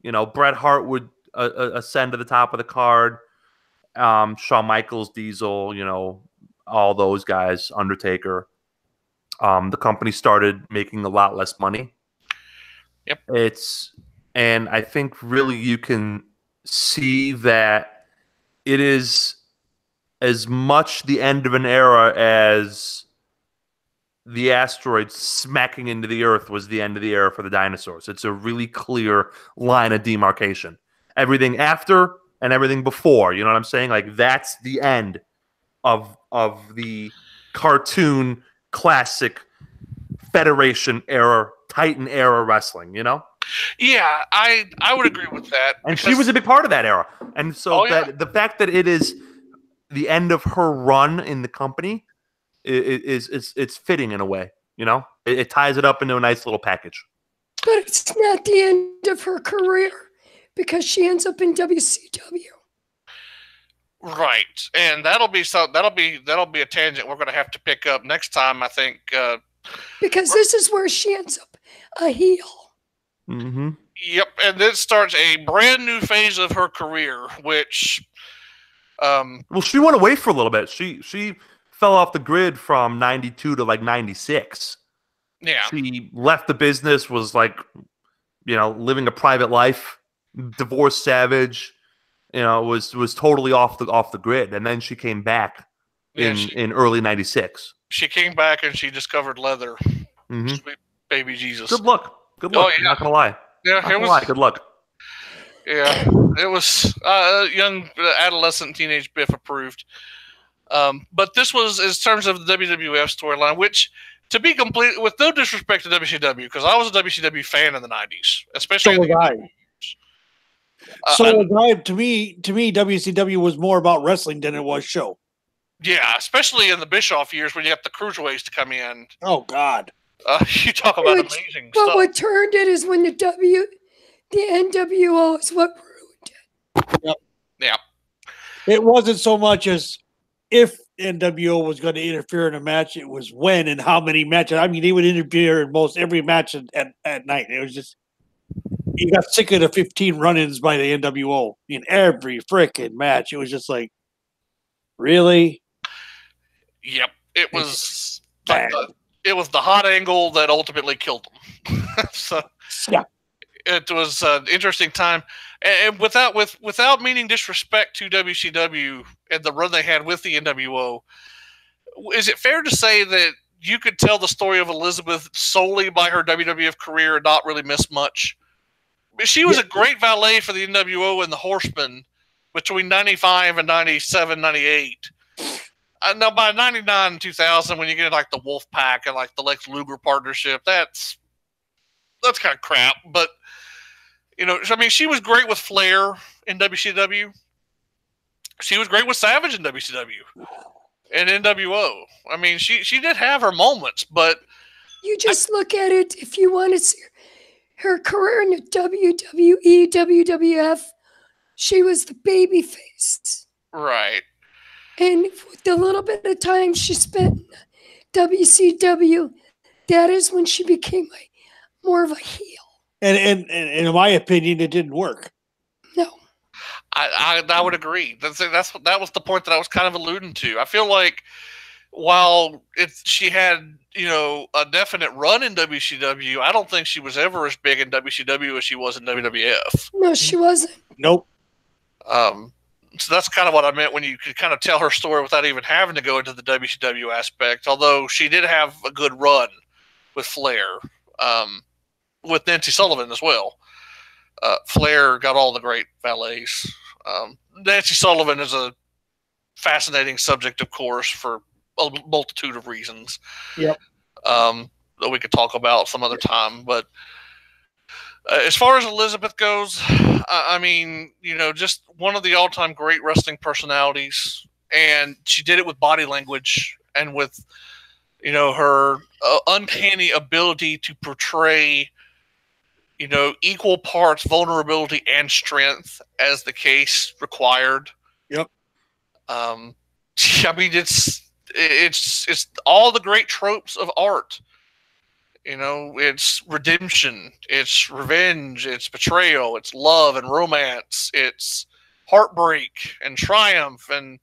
You know, Bret Hart would ascend to the top of the card. Shawn Michaels, Diesel, you know, all those guys, Undertaker. The company started making a lot less money. Yep. And I think really you can see that it is as much the end of an era as the asteroid smacking into the earth was the end of the era for the dinosaurs. It's a really clear line of demarcation. Everything after and everything before, you know what I'm saying? Like, that's the end of the cartoon classic Federation era, Titan era wrestling, you know? Yeah, I would agree with that. And she was a big part of that era. And so the fact that it is the end of her run in the company it's fitting in a way, you know? It ties it up into a nice little package. But it's not the end of her career, because she ends up in WCW. Right, and that'll be a tangent we're going to have to pick up next time, I think. Because this is where she ends up a heel. Mm-hmm. Yep, and then starts a brand new phase of her career, which well, she went away for a little bit. She fell off the grid from 92 to like 96. Yeah. She left the business, was like, you know, living a private life, divorced Savage, you know, was totally off the grid. And then she came back in early 96. She came back and she discovered leather. Mm-hmm. Sweet baby Jesus. Good luck. Oh, yeah. I'm not going to lie. Yeah, Good luck. Yeah, it was young adolescent teenage Biff approved. But this was in terms of the WWF storyline, which, to be complete, with no disrespect to WCW, because I was a WCW fan in the 90s, especially. So was I. To me, WCW was more about wrestling than it was show. Yeah, especially in the Bischoff years when you got the cruiserweights to come in. Oh God! You talk about amazing but stuff. What turned it is when the NWO is what ruined it. Yep. Yeah. It wasn't so much as if NWO was going to interfere in a match; it was when and how many matches. I mean, they would interfere in most every match at night. It was just you got sick of the 15 run-ins by the NWO in every freaking match. It was just like, really? Yep, it was Bad. it was the hot angle that ultimately killed them. So Yeah. it was an interesting time, and without meaning disrespect to WCW and the run they had with the NWO, is it fair to say that you could tell the story of Elizabeth solely by her WWF career and not really miss much? She was a great valet for the NWO and the Horsemen between 95 and 97, 98. Now, by 99 and 2000, when you get like the Wolf Pack and like the Lex Luger partnership, that's kind of crap. But, I mean, she was great with Flair in WCW. She was great with Savage in WCW and NWO. I mean, she did have her moments, but you just look at it if you want to see her career in the WWE, WWF. She was the baby face. Right. And with the little bit of time she spent in WCW, that is when she became more of a heel. And in my opinion, it didn't work. No. I would agree. That was the point that I was kind of alluding to. I feel like while she had a definite run in WCW, I don't think she was ever as big in WCW as she was in WWF. No, she wasn't. Nope. So that's kind of what I meant when you could kind of tell her story without even having to go into the WCW aspect. Although she did have a good run with Flair, with Nancy Sullivan as well. Flair got all the great valets. Nancy Sullivan is a fascinating subject, of course, for a multitude of reasons. Yep. That we could talk about some other time. But as far as Elizabeth goes, I mean, just one of the all-time great wrestling personalities, and she did it with body language and with, her uncanny ability to portray, equal parts vulnerability and strength as the case required. Yep. I mean, it's all the great tropes of art. It's redemption, it's revenge, it's betrayal, it's love and romance, it's heartbreak and triumph, and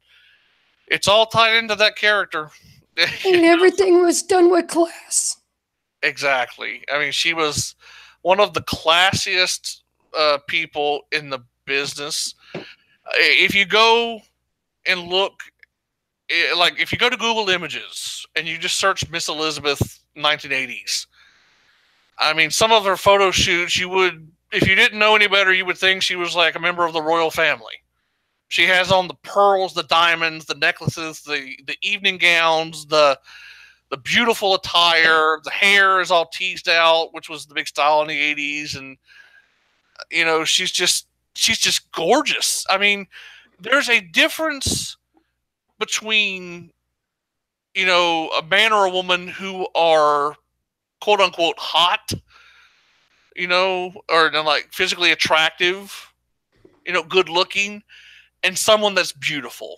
it's all tied into that character. And everything was done with class. Exactly. I mean, she was one of the classiest people in the business. If you go and look, if you go to Google Images and you just search Miss Elizabeth 1980s, I mean, some of her photo shoots, you would, if you didn't know any better, you would think she was like a member of the royal family. She has on the pearls, the diamonds, the necklaces, the evening gowns, the beautiful attire. The hair is all teased out, which was the big style in the 80s. And, she's just gorgeous. I mean, there's a difference between, a man or a woman who are quote unquote hot, or like physically attractive, good looking, and someone that's beautiful.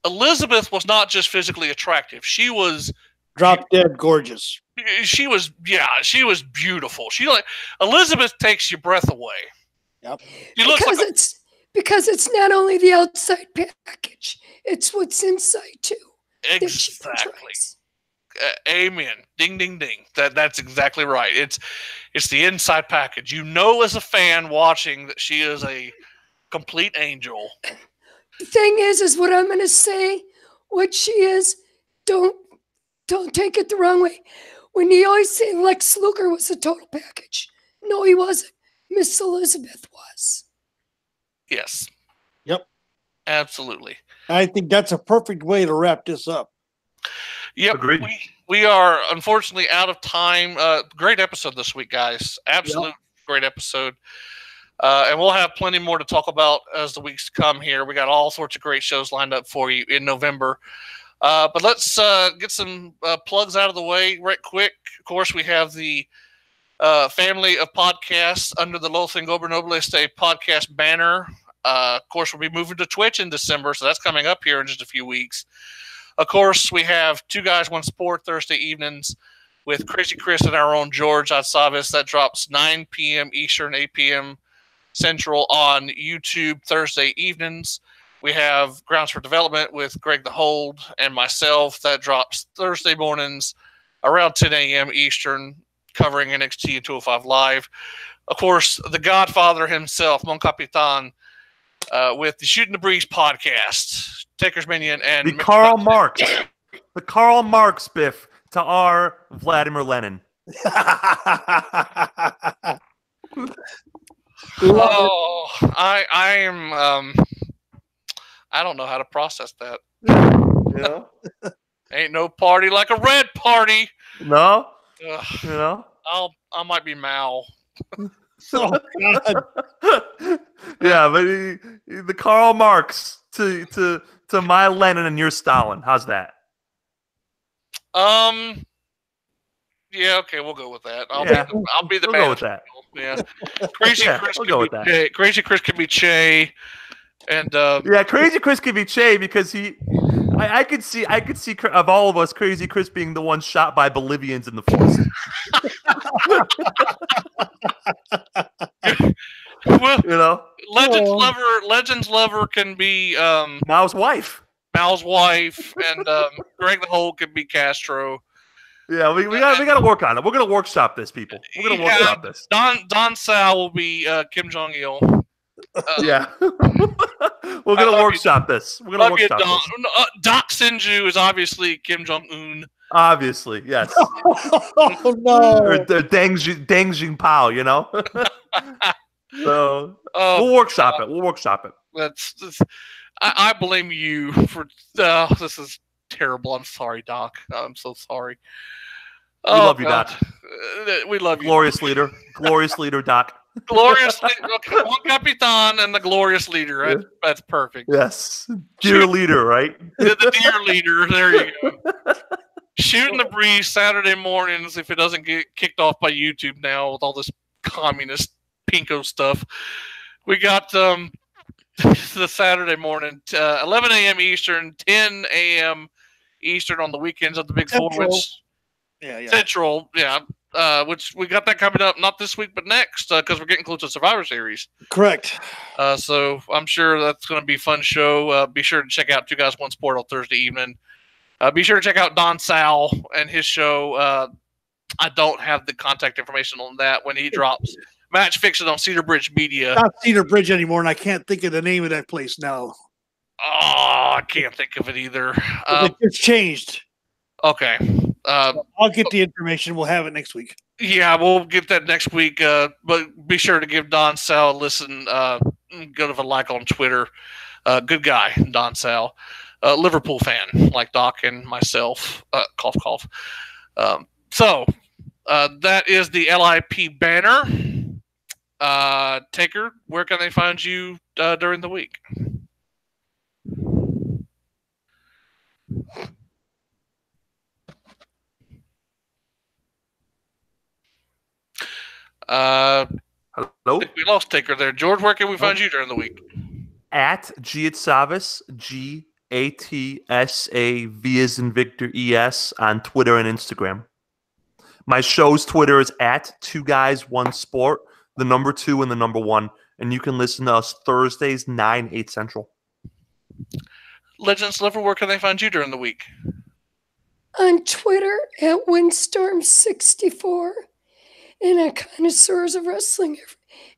Elizabeth was not just physically attractive. She was drop dead gorgeous. She was beautiful. Elizabeth takes your breath away. Yep. Because it's not only the outside package, it's what's inside too. Exactly. Amen. Ding, ding, ding. That's exactly right. It's the inside package. As a fan watching that she is a complete angel. The thing is what I'm going to say, what she is, don't take it the wrong way. When you always say Lex Luger was a total package, no, he wasn't. Miss Elizabeth was. Yes. Yep. Absolutely. I think that's a perfect way to wrap this up. Yep. Agreed. We are unfortunately out of time. Great episode this week, guys. Absolute great episode. And we'll have plenty more to talk about as the weeks come here. We got all sorts of great shows lined up for you in November. But let's get some plugs out of the way right quick. Of course, we have the family of podcasts under the Loathing Over Noble Estate podcast banner. Of course, we'll be moving to Twitch in December, so that's coming up here in just a few weeks. Of course, we have Two Guys, One Sport Thursday evenings. with Crazy Chris and our own George Atsaves. That drops 9 p.m. Eastern, 8 p.m. Central on YouTube Thursday evenings. We have Grounds for Development with Greg the Hold and myself. That drops Thursday mornings around 10 a.m. Eastern, covering NXT and 205 Live. Of course, the Godfather himself, Mon Capitan, with the Shooting the Breeze podcast, TakersMinion, and the Karl Marx. The Karl Marx, Biff, to our Vladimir Lenin. Oh, I am. I don't know how to process that. You know? Ain't no party like a red party. No? Ugh, You know? I might be Mao. Oh, God. Yeah, but the Karl Marx to my Lenin and your Stalin. How's that? Yeah, okay, we'll go with that. I'll be the we'll man. go with that. Yeah. Crazy Yeah, Chris we'll can go be with that. Che. Crazy Chris can be Che. And Yeah, Crazy Chris could be Che because I could see of all of us, Crazy Chris being the one shot by Bolivians in the forest. well, You know, Legends Lover can be Mao's wife. Mal's wife, and Greg the Hole can be Castro. Yeah, we got to work on it. We're gonna workshop this, people. We're gonna workshop this. Don Sal will be Kim Jong Il. Yeah, we're gonna workshop this. We're gonna workshop this. Doc Sinju is obviously Kim Jong Un. Obviously, yes. Oh, no. Or Deng Jingpao, you know. So we'll workshop it. We'll workshop it. That's I blame you for this is terrible. I'm sorry, Doc. I'm so sorry. We love you, Doc. We love you. Glorious leader, Doc. Glorious leader. One Capitan and the glorious leader. Right? Yeah. That's perfect. Yes, dear leader, right? The dear leader. There you go. Shooting the Breeze Saturday mornings if it doesn't get kicked off by YouTube now with all this communist pinko stuff. We got the Saturday morning, 11 a.m. Eastern, 10 a.m. Eastern on the weekends of the Big Four. Central, yeah. Which we got that coming up not this week but next because we're getting close to Survivor Series. Correct. So I'm sure that's going to be a fun show. Be sure to check out Two Guys One Sport on Thursday evening. Be sure to check out Don Sal and his show. I don't have the contact information on that when he drops. Match Fixing on Cedar Bridge Media. Not Cedar Bridge anymore, and I can't think of the name of that place now. Oh, I can't think of it either. It's changed. Okay. I'll get the information. We'll have it next week. Yeah, we'll get that next week. But be sure to give Don Sal a listen. Go to a like on Twitter. Good guy, Don Sal. Liverpool fan, like Doc and myself. Cough, cough. So that is the LIP banner. Taker, where can they find you during the week? Hello? We lost Taker there. George, where can we find you during the week? At Atsaves, GATSAV as in Victor ES on Twitter and Instagram. My show's Twitter is at 2guys1sport, the number 2 and the number 1, and you can listen to us Thursdays 9, 8 Central. LegendsLover, where can they find you during the week? On Twitter at Windstorm64 and at Connoisseurs of Wrestling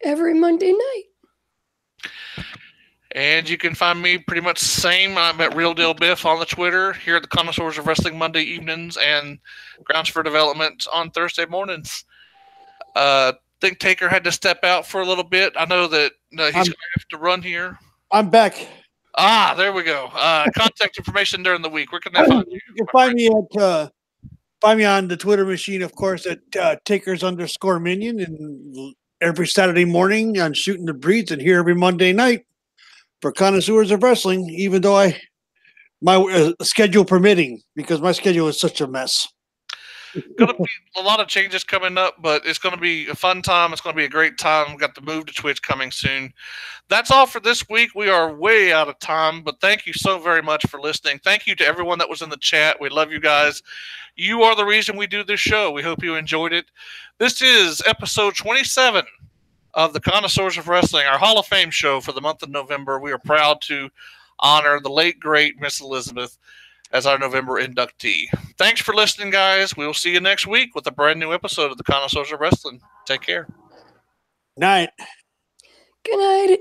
every Monday night. And you can find me pretty much the same. I'm at Real Deal Biff on the Twitter, here at the Connoisseurs of Wrestling Monday evenings, and Grounds for Development on Thursday mornings. Think Taker had to step out for a little bit. I know that he's going to have to run here. I'm back. There we go. Contact information during the week. Where can they find you? You can find me at find me on the Twitter machine, of course, at Takers_Minion, and every Saturday morning on Shooting the Breeze, and here every Monday night for Connoisseurs of Wrestling, even though my schedule permitting, because my schedule is such a mess. going to be a lot of changes coming up, but it's going to be a fun time. It's going to be a great time. We've got the move to Twitch coming soon. That's all for this week. We are way out of time, but thank you so very much for listening. Thank you to everyone that was in the chat. We love you guys. You are the reason we do this show. We hope you enjoyed it. This is episode 27 of the Connoisseurs of Wrestling, our Hall of Fame show for the month of November. We are proud to honor the late, great Miss Elizabeth as our November inductee. Thanks for listening, guys. We will see you next week with a brand new episode of the Connoisseurs of Wrestling. Take care. Night. Good night.